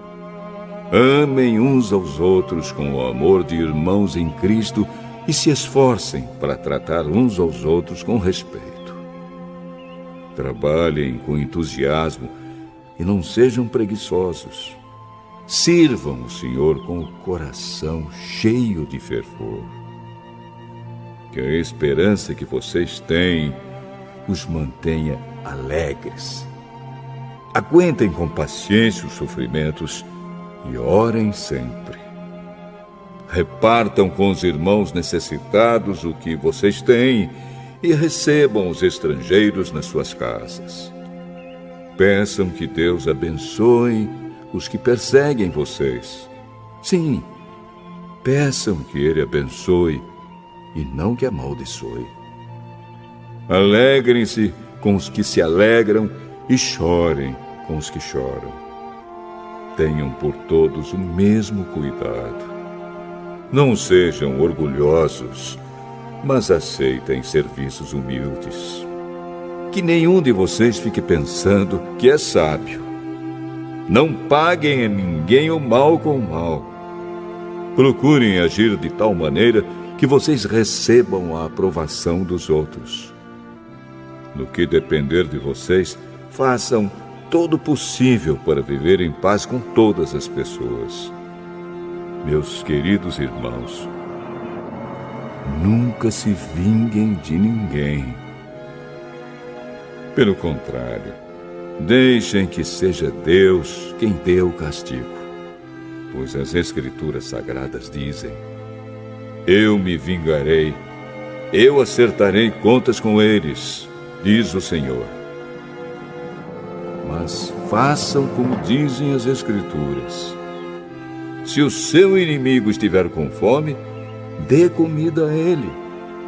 Amem uns aos outros com o amor de irmãos em Cristo e se esforcem para tratar uns aos outros com respeito. Trabalhem com entusiasmo e não sejam preguiçosos. Sirvam o Senhor com o coração cheio de fervor. Que a esperança que vocês têm os mantenha alegres. Aguentem com paciência os sofrimentos e orem sempre. Repartam com os irmãos necessitados o que vocês têm e recebam os estrangeiros nas suas casas. Peçam que Deus abençoe os que perseguem vocês. Sim, peçam que Ele abençoe e não que amaldiçoe. Alegrem-se com os que se alegram e chorem com os que choram. Tenham por todos o mesmo cuidado. Não sejam orgulhosos, mas aceitem serviços humildes. Que nenhum de vocês fique pensando que é sábio. Não paguem a ninguém o mal com o mal. Procurem agir de tal maneira que vocês recebam a aprovação dos outros. No que depender de vocês, façam todo o possível para viver em paz com todas as pessoas. Meus queridos irmãos, nunca se vinguem de ninguém. Pelo contrário, deixem que seja Deus quem dê o castigo. Pois as Escrituras Sagradas dizem: eu me vingarei, eu acertarei contas com eles, diz o Senhor. Mas façam como dizem as Escrituras. Se o seu inimigo estiver com fome, dê comida a ele.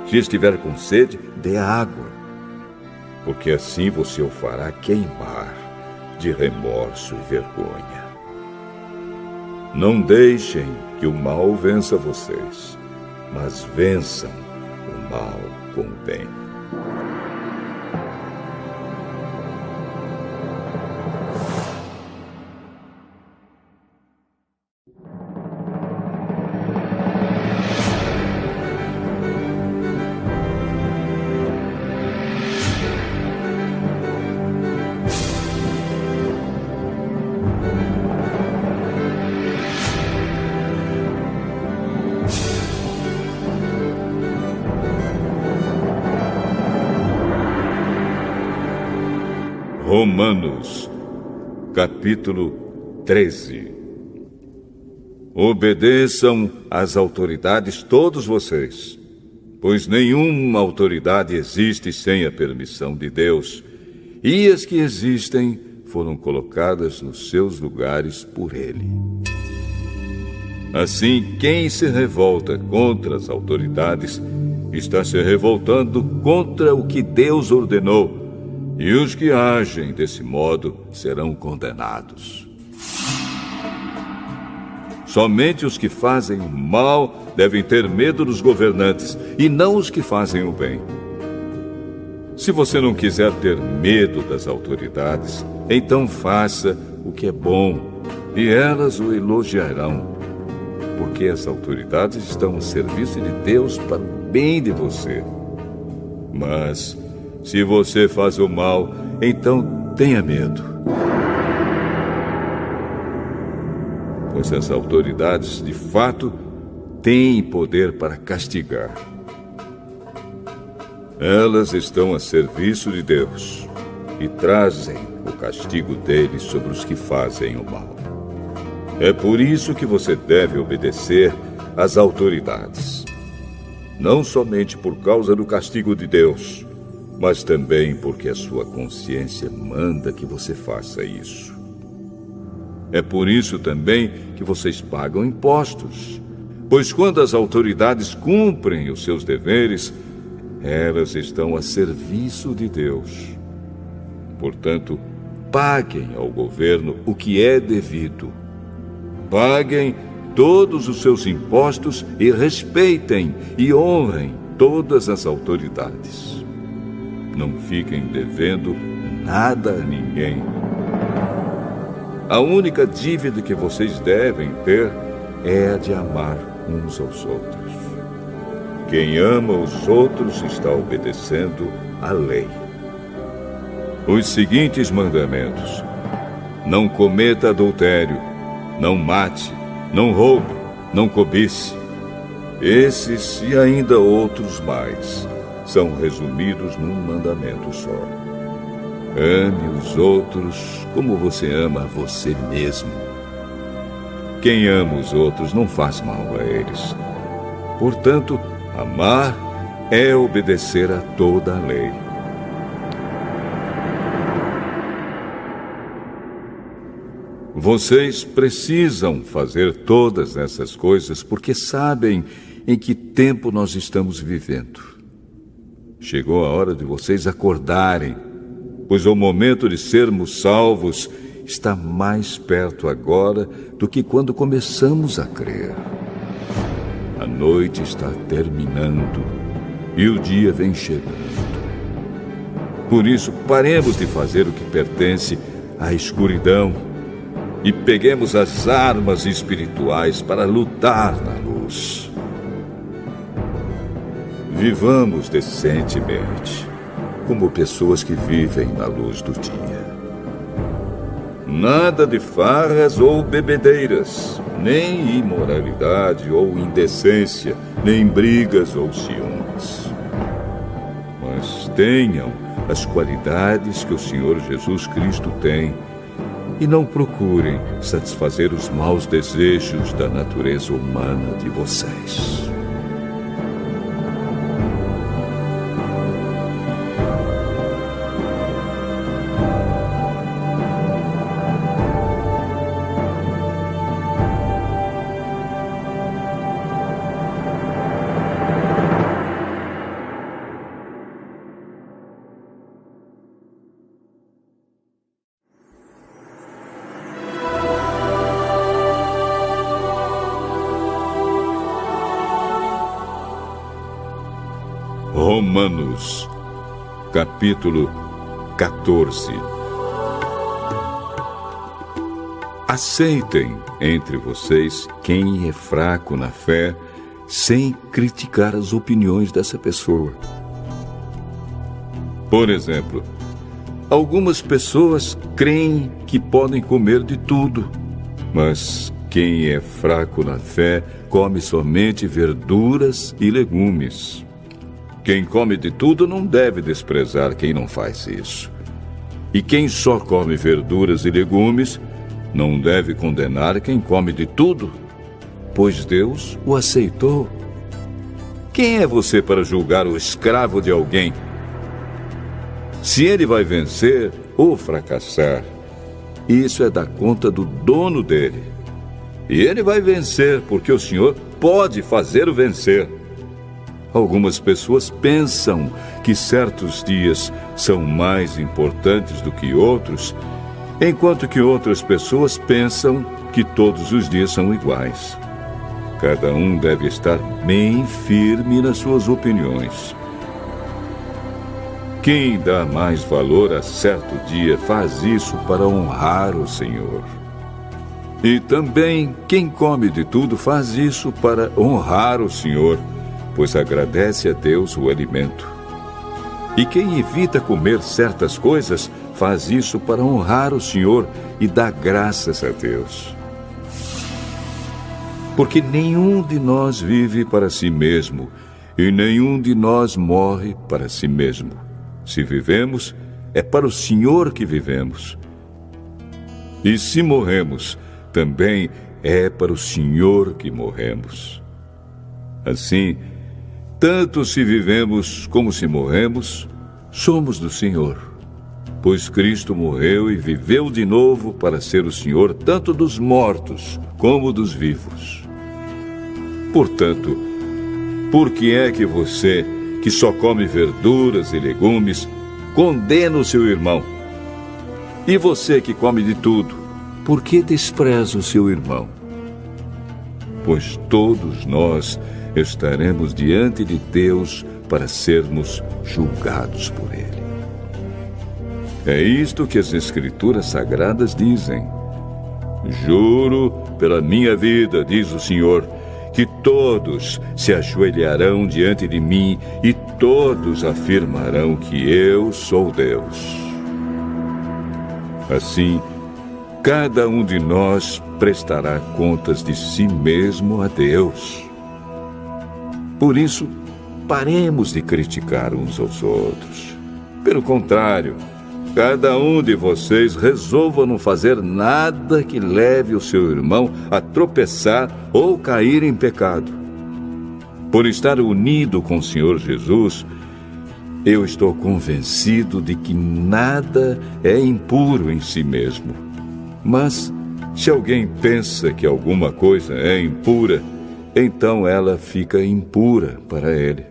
Se estiver com sede, dê água. Porque assim você o fará queimar de remorso e vergonha. Não deixem que o mal vença vocês, mas vençam o mal com o bem. Romanos, capítulo 13. Obedeçam às autoridades todos vocês, pois nenhuma autoridade existe sem a permissão de Deus, e as que existem foram colocadas nos seus lugares por Ele. Assim, quem se revolta contra as autoridades está se revoltando contra o que Deus ordenou, e os que agem desse modo serão condenados. Somente os que fazem o mal devem ter medo dos governantes, e não os que fazem o bem. Se você não quiser ter medo das autoridades, então faça o que é bom, e elas o elogiarão, porque as autoridades estão a serviço de Deus para o bem de você. Mas se você faz o mal, então tenha medo, pois as autoridades, de fato, têm poder para castigar. Elas estão a serviço de Deus e trazem o castigo dele sobre os que fazem o mal. É por isso que você deve obedecer às autoridades, não somente por causa do castigo de Deus, mas também porque a sua consciência manda que você faça isso. É por isso também que vocês pagam impostos, pois quando as autoridades cumprem os seus deveres, elas estão a serviço de Deus. Portanto, paguem ao governo o que é devido. Paguem todos os seus impostos e respeitem e honrem todas as autoridades. Não fiquem devendo nada a ninguém. A única dívida que vocês devem ter é a de amar uns aos outros. Quem ama os outros está obedecendo à lei. Os seguintes mandamentos: não cometa adultério, não mate, não roube, não cobice. Esses e ainda outros mais são resumidos num mandamento só: ame os outros como você ama a você mesmo. Quem ama os outros não faz mal a eles. Portanto, amar é obedecer a toda a lei. Vocês precisam fazer todas essas coisas porque sabem em que tempo nós estamos vivendo. Chegou a hora de vocês acordarem, pois o momento de sermos salvos está mais perto agora do que quando começamos a crer. A noite está terminando e o dia vem chegando. Por isso, paremos de fazer o que pertence à escuridão e peguemos as armas espirituais para lutar na luz. Vivamos decentemente, como pessoas que vivem na luz do dia. Nada de farras ou bebedeiras, nem imoralidade ou indecência, nem brigas ou ciúmes. Mas tenham as qualidades que o Senhor Jesus Cristo tem e não procurem satisfazer os maus desejos da natureza humana de vocês. Romanos, capítulo 14. Aceitem entre vocês quem é fraco na fé, sem criticar as opiniões dessa pessoa. Por exemplo, algumas pessoas creem que podem comer de tudo, mas quem é fraco na fé come somente verduras e legumes. Quem come de tudo não deve desprezar quem não faz isso. E quem só come verduras e legumes não deve condenar quem come de tudo, pois Deus o aceitou. Quem é você para julgar o escravo de alguém? Se ele vai vencer ou fracassar, isso é da conta do dono dele. E ele vai vencer porque o Senhor pode fazê-lo vencer. Algumas pessoas pensam que certos dias são mais importantes do que outros, enquanto que outras pessoas pensam que todos os dias são iguais. Cada um deve estar bem firme nas suas opiniões. Quem dá mais valor a certo dia faz isso para honrar o Senhor. E também quem come de tudo faz isso para honrar o Senhor, pois agradece a Deus o alimento. E quem evita comer certas coisas faz isso para honrar o Senhor e dar graças a Deus. Porque nenhum de nós vive para si mesmo, e nenhum de nós morre para si mesmo. Se vivemos, é para o Senhor que vivemos. E se morremos, também é para o Senhor que morremos. Assim, tanto se vivemos como se morremos, somos do Senhor. Pois Cristo morreu e viveu de novo para ser o Senhor tanto dos mortos como dos vivos. Portanto, por que é que você, que só come verduras e legumes, condena o seu irmão? E você que come de tudo, por que despreza o seu irmão? Pois todos nós estaremos diante de Deus para sermos julgados por Ele. É isto que as Escrituras Sagradas dizem. Juro pela minha vida, diz o Senhor, que todos se ajoelharão diante de mim e todos afirmarão que eu sou Deus. Assim, cada um de nós prestará contas de si mesmo a Deus. Por isso, paremos de criticar uns aos outros. Pelo contrário, cada um de vocês resolva não fazer nada que leve o seu irmão a tropeçar ou cair em pecado. Por estar unido com o Senhor Jesus, eu estou convencido de que nada é impuro em si mesmo. Mas, se alguém pensa que alguma coisa é impura, então ela fica impura para ele.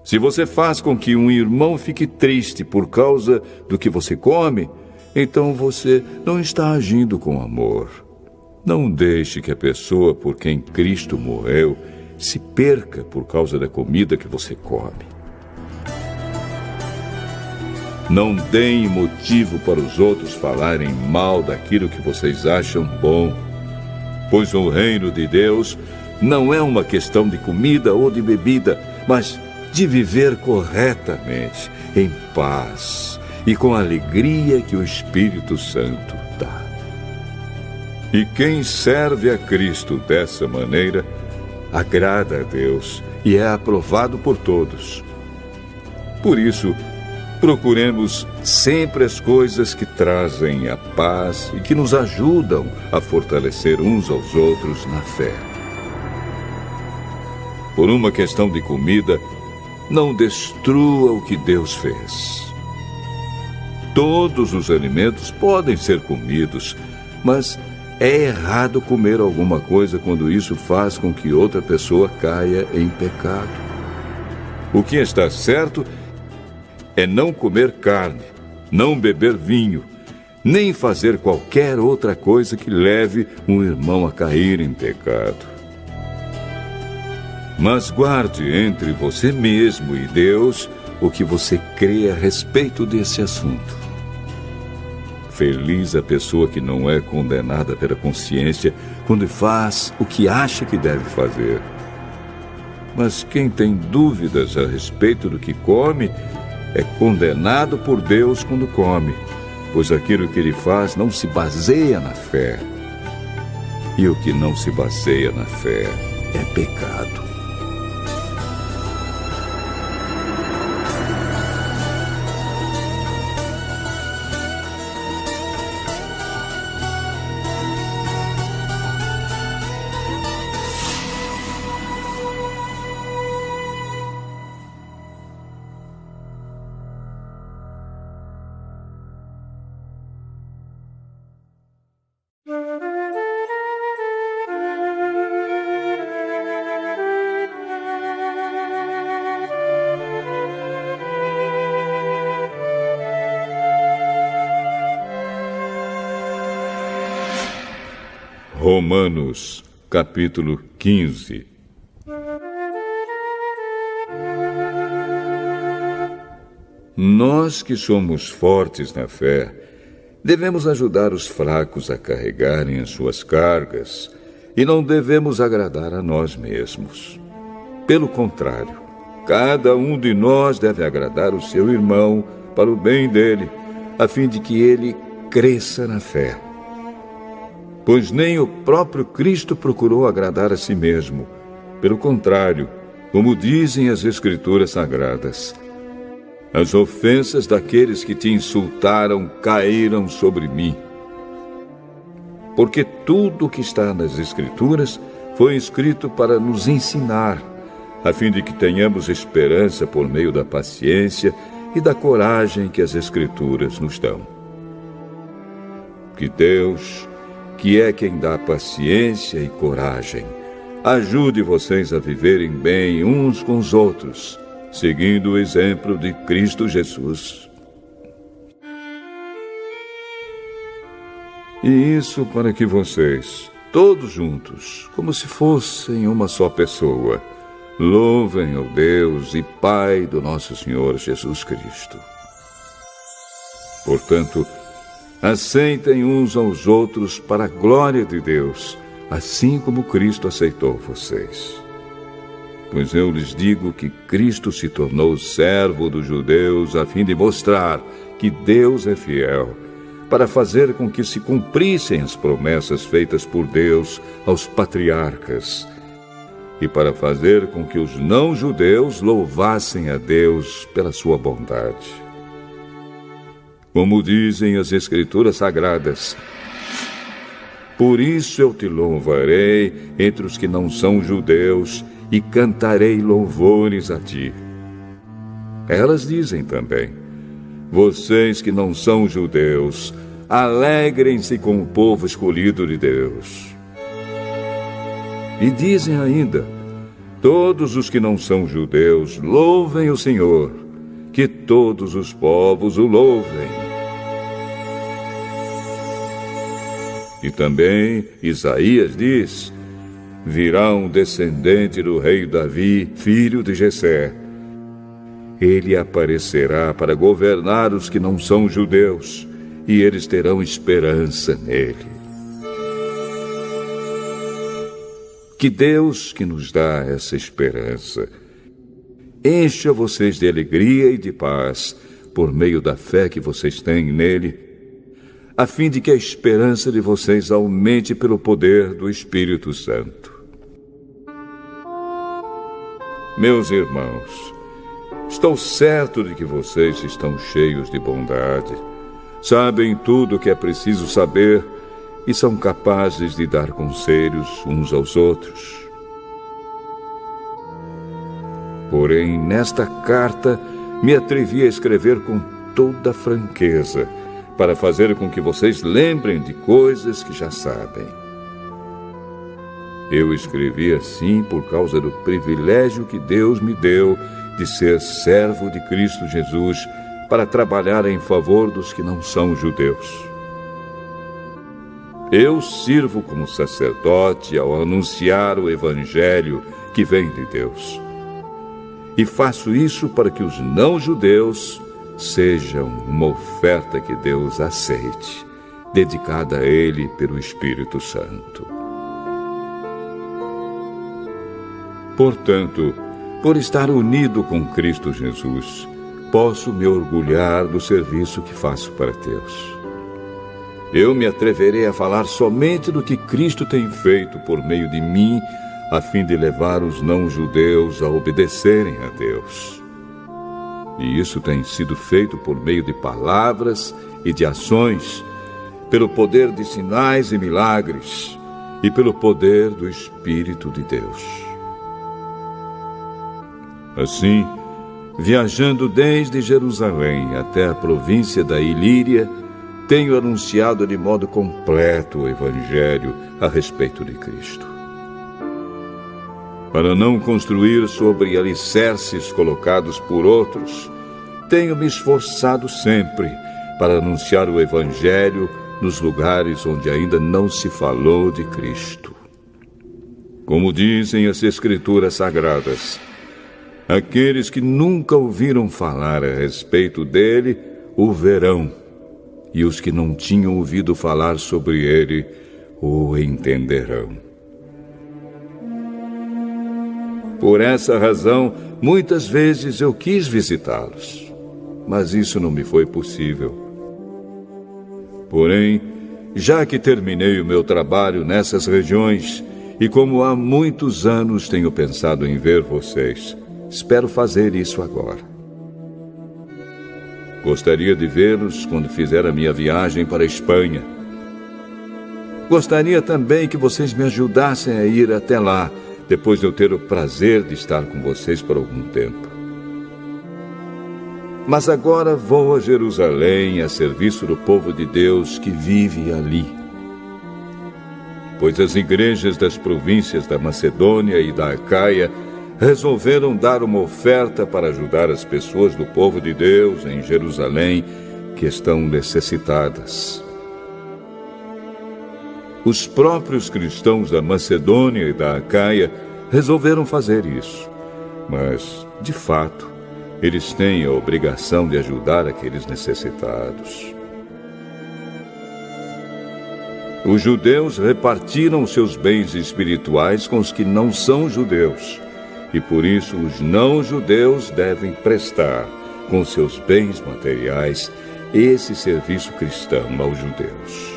Se você faz com que um irmão fique triste por causa do que você come, então você não está agindo com amor. Não deixe que a pessoa por quem Cristo morreu se perca por causa da comida que você come. Não deem motivo para os outros falarem mal daquilo que vocês acham bom, pois o reino de Deus não é uma questão de comida ou de bebida, mas de viver corretamente, em paz e com a alegria que o Espírito Santo dá. E quem serve a Cristo dessa maneira, agrada a Deus e é aprovado por todos. Por isso, procuremos sempre as coisas que trazem a paz e que nos ajudam a fortalecer uns aos outros na fé. Por uma questão de comida, não destrua o que Deus fez. Todos os alimentos podem ser comidos, mas é errado comer alguma coisa quando isso faz com que outra pessoa caia em pecado. O que está certo é não comer carne, não beber vinho, nem fazer qualquer outra coisa que leve um irmão a cair em pecado. Mas guarde entre você mesmo e Deus o que você crê a respeito desse assunto. Feliz a pessoa que não é condenada pela consciência quando faz o que acha que deve fazer. Mas quem tem dúvidas a respeito do que come é condenado por Deus quando come, pois aquilo que ele faz não se baseia na fé. E o que não se baseia na fé é pecado. Romanos, capítulo 15. Nós que somos fortes na fé, devemos ajudar os fracos a carregarem as suas cargas e não devemos agradar a nós mesmos. Pelo contrário, cada um de nós deve agradar o seu irmão para o bem dele, a fim de que ele cresça na fé. Pois nem o próprio Cristo procurou agradar a si mesmo. Pelo contrário, como dizem as Escrituras Sagradas, as ofensas daqueles que te insultaram caíram sobre mim. Porque tudo o que está nas Escrituras foi escrito para nos ensinar, a fim de que tenhamos esperança por meio da paciência e da coragem que as Escrituras nos dão. Que Deus, que é quem dá paciência e coragem, ajude vocês a viverem bem uns com os outros, seguindo o exemplo de Cristo Jesus. E isso para que vocês, todos juntos, como se fossem uma só pessoa, louvem ao Deus e Pai do nosso Senhor Jesus Cristo. Portanto, aceitem uns aos outros para a glória de Deus, assim como Cristo aceitou vocês. Pois eu lhes digo que Cristo se tornou servo dos judeus a fim de mostrar que Deus é fiel, para fazer com que se cumprissem as promessas feitas por Deus aos patriarcas, e para fazer com que os não-judeus louvassem a Deus pela sua bondade. Como dizem as Escrituras Sagradas, por isso eu te louvarei entre os que não são judeus e cantarei louvores a ti. Elas dizem também, vocês que não são judeus, alegrem-se com o povo escolhido de Deus. E dizem ainda, todos os que não são judeus, louvem o Senhor, que todos os povos o louvem. E também Isaías diz, virá um descendente do rei Davi, filho de Jessé. Ele aparecerá para governar os que não são judeus, e eles terão esperança nele. Que Deus, que nos dá essa esperança, encha vocês de alegria e de paz, por meio da fé que vocês têm nele, a fim de que a esperança de vocês aumente pelo poder do Espírito Santo. Meus irmãos, estou certo de que vocês estão cheios de bondade, sabem tudo o que é preciso saber e são capazes de dar conselhos uns aos outros. Porém, nesta carta, me atrevi a escrever com toda franqueza, para fazer com que vocês lembrem de coisas que já sabem. Eu escrevi assim por causa do privilégio que Deus me deu de ser servo de Cristo Jesus para trabalhar em favor dos que não são judeus. Eu sirvo como sacerdote ao anunciar o Evangelho que vem de Deus. E faço isso para que os não-judeus sejam uma oferta que Deus aceite, dedicada a Ele pelo Espírito Santo. Portanto, por estar unido com Cristo Jesus, posso me orgulhar do serviço que faço para Deus. Eu me atreverei a falar somente do que Cristo tem feito por meio de mim, a fim de levar os não-judeus a obedecerem a Deus. E isso tem sido feito por meio de palavras e de ações, pelo poder de sinais e milagres e pelo poder do Espírito de Deus. Assim, viajando desde Jerusalém até a província da Ilíria, tenho anunciado de modo completo o Evangelho a respeito de Cristo. Para não construir sobre alicerces colocados por outros, tenho me esforçado sempre para anunciar o Evangelho nos lugares onde ainda não se falou de Cristo. Como dizem as Escrituras Sagradas, aqueles que nunca ouviram falar a respeito dele o verão, e os que não tinham ouvido falar sobre ele o entenderão. Por essa razão, muitas vezes eu quis visitá-los, mas isso não me foi possível. Porém, já que terminei o meu trabalho nessas regiões, e como há muitos anos tenho pensado em ver vocês, espero fazer isso agora. Gostaria de vê-los quando fizer a minha viagem para a Espanha. Gostaria também que vocês me ajudassem a ir até lá, depois de eu ter o prazer de estar com vocês por algum tempo. Mas agora vou a Jerusalém a serviço do povo de Deus que vive ali. Pois as igrejas das províncias da Macedônia e da Acaia resolveram dar uma oferta para ajudar as pessoas do povo de Deus em Jerusalém que estão necessitadas. Os próprios cristãos da Macedônia e da Acaia resolveram fazer isso, mas, de fato, eles têm a obrigação de ajudar aqueles necessitados. Os judeus repartiram seus bens espirituais com os que não são judeus, e por isso os não-judeus devem prestar, com seus bens materiais, esse serviço cristão aos judeus.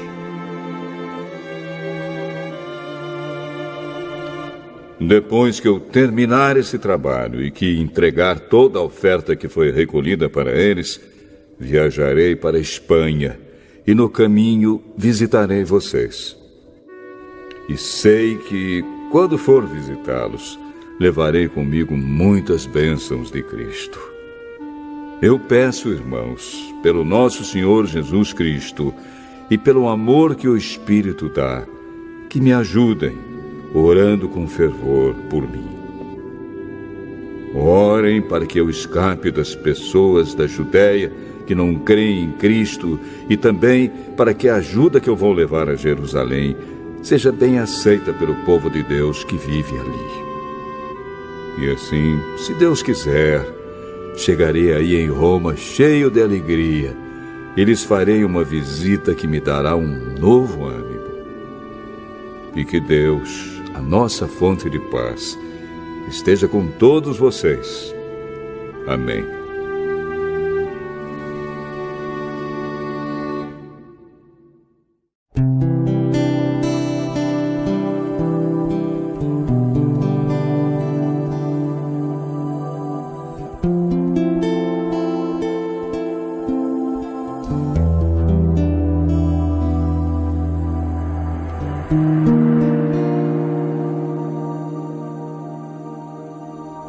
Depois que eu terminar esse trabalho e que entregar toda a oferta que foi recolhida para eles, viajarei para a Espanha e no caminho visitarei vocês. E sei que, quando for visitá-los, levarei comigo muitas bênçãos de Cristo. Eu peço, irmãos, pelo nosso Senhor Jesus Cristo e pelo amor que o Espírito dá, que me ajudem, orando com fervor por mim. Orem para que eu escape das pessoas da Judéia que não creem em Cristo e também para que a ajuda que eu vou levar a Jerusalém seja bem aceita pelo povo de Deus que vive ali. E assim, se Deus quiser, chegarei aí em Roma cheio de alegria e lhes farei uma visita que me dará um novo ânimo. E que Deus, a nossa fonte de paz, esteja com todos vocês. Amém.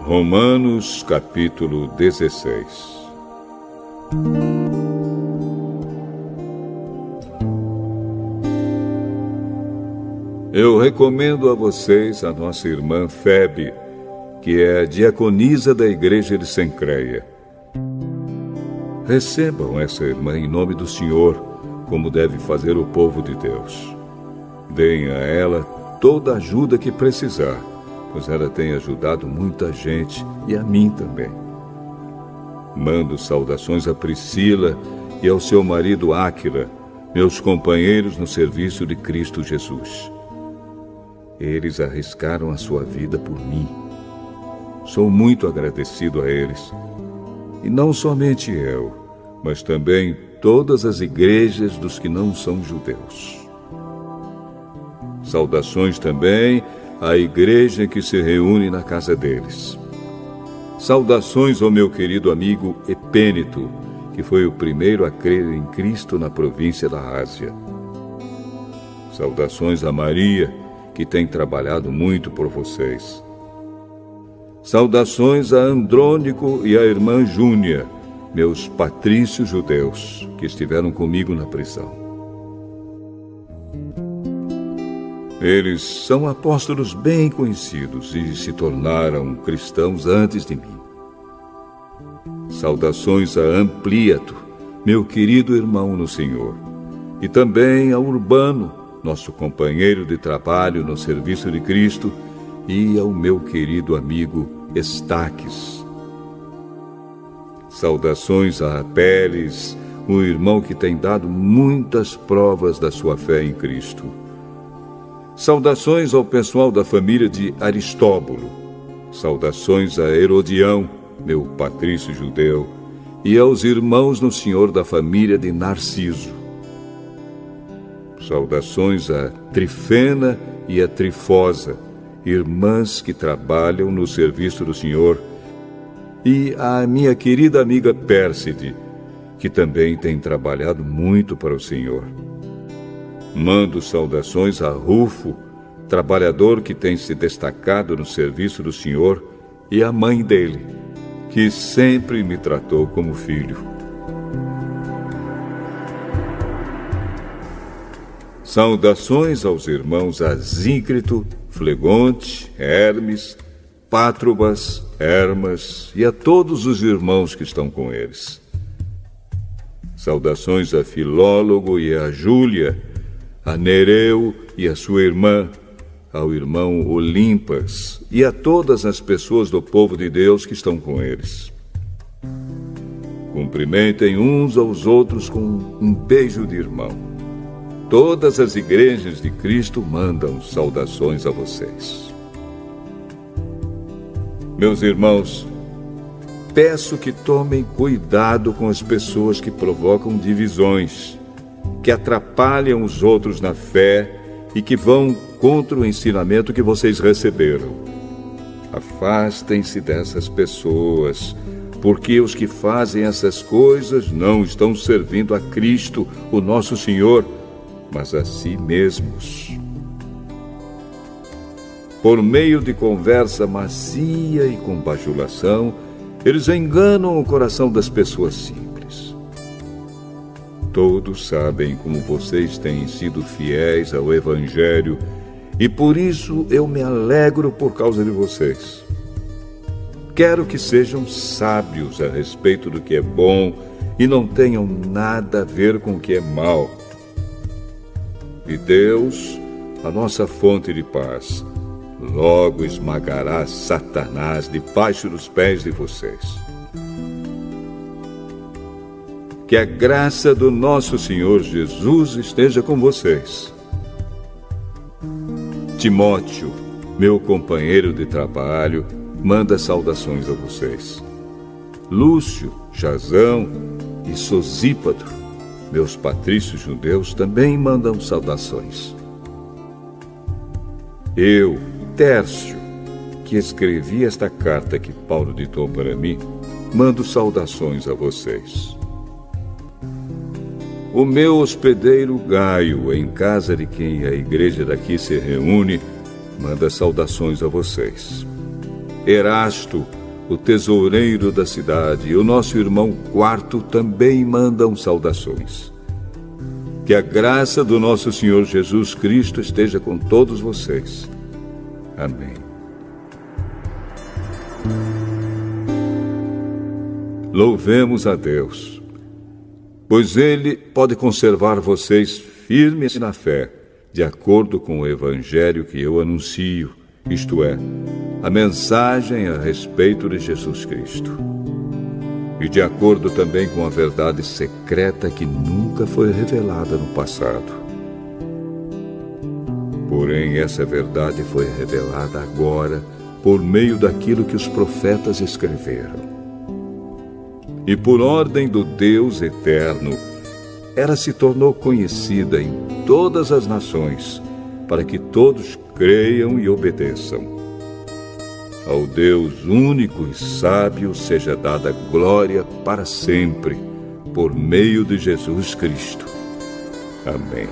Romanos capítulo 16. Eu recomendo a vocês a nossa irmã Febe, que é a diaconisa da igreja de Cencreia. Recebam essa irmã em nome do Senhor, como deve fazer o povo de Deus. Deem a ela toda a ajuda que precisar, pois ela tem ajudado muita gente e a mim também. Mando saudações a Priscila e ao seu marido Áquila, meus companheiros no serviço de Cristo Jesus. Eles arriscaram a sua vida por mim. Sou muito agradecido a eles. E não somente eu, mas também todas as igrejas dos que não são judeus. Saudações também à igreja que se reúne na casa deles. Saudações ao meu querido amigo Epêneto, que foi o primeiro a crer em Cristo na província da Ásia. Saudações a Maria, que tem trabalhado muito por vocês. Saudações a Andrônico e a irmã Júnia, meus patrícios judeus, que estiveram comigo na prisão. Eles são apóstolos bem conhecidos e se tornaram cristãos antes de mim. Saudações a Ampliato, meu querido irmão no Senhor, e também a Urbano, nosso companheiro de trabalho no serviço de Cristo, e ao meu querido amigo Estaques. Saudações a Apeles, um irmão que tem dado muitas provas da sua fé em Cristo. Saudações ao pessoal da família de Aristóbulo. Saudações a Herodião, meu patrício judeu, e aos irmãos no Senhor da família de Narciso. Saudações a Trifena e a Trifosa, irmãs que trabalham no serviço do Senhor, e à minha querida amiga Pérside, que também tem trabalhado muito para o Senhor. Mando saudações a Rufo, trabalhador que tem se destacado no serviço do Senhor, e à mãe dele, que sempre me tratou como filho. Saudações aos irmãos Asíncrito, Flegonte, Hermes, Pátrobas, Hermas e a todos os irmãos que estão com eles. Saudações a Filólogo e a Júlia, a Nereu e a sua irmã, ao irmão Olimpas e a todas as pessoas do povo de Deus que estão com eles. Cumprimentem uns aos outros com um beijo de irmão. Todas as igrejas de Cristo mandam saudações a vocês. Meus irmãos, peço que tomem cuidado com as pessoas que provocam divisões, que atrapalham os outros na fé e que vão contra o ensinamento que vocês receberam. Afastem-se dessas pessoas, porque os que fazem essas coisas não estão servindo a Cristo, o nosso Senhor, mas a si mesmos. Por meio de conversa macia e com bajulação, eles enganam o coração das pessoas simples. Todos sabem como vocês têm sido fiéis ao Evangelho e por isso eu me alegro por causa de vocês. Quero que sejam sábios a respeito do que é bom e não tenham nada a ver com o que é mal. E Deus, a nossa fonte de paz, logo esmagará Satanás debaixo dos pés de vocês. Que a graça do nosso Senhor Jesus esteja com vocês. Timóteo, meu companheiro de trabalho, manda saudações a vocês. Lúcio, Jasão e Sosípatro, meus patrícios judeus, também mandam saudações. Eu, Tércio, que escrevi esta carta que Paulo ditou para mim, mando saudações a vocês. O meu hospedeiro Gaio, em casa de quem a igreja daqui se reúne, manda saudações a vocês. Erasto, o tesoureiro da cidade, e o nosso irmão Quarto também mandam saudações. Que a graça do nosso Senhor Jesus Cristo esteja com todos vocês. Amém. Louvemos a Deus, pois Ele pode conservar vocês firmes na fé, de acordo com o Evangelho que eu anuncio isto é, a mensagem a respeito de Jesus Cristo. E de acordo também com a verdade secreta que nunca foi revelada no passado. Porém, essa verdade foi revelada agora por meio daquilo que os profetas escreveram. E por ordem do Deus eterno, ela se tornou conhecida em todas as nações, para que todos creiam e obedeçam. Ao Deus único e sábio seja dada glória para sempre, por meio de Jesus Cristo. Amém.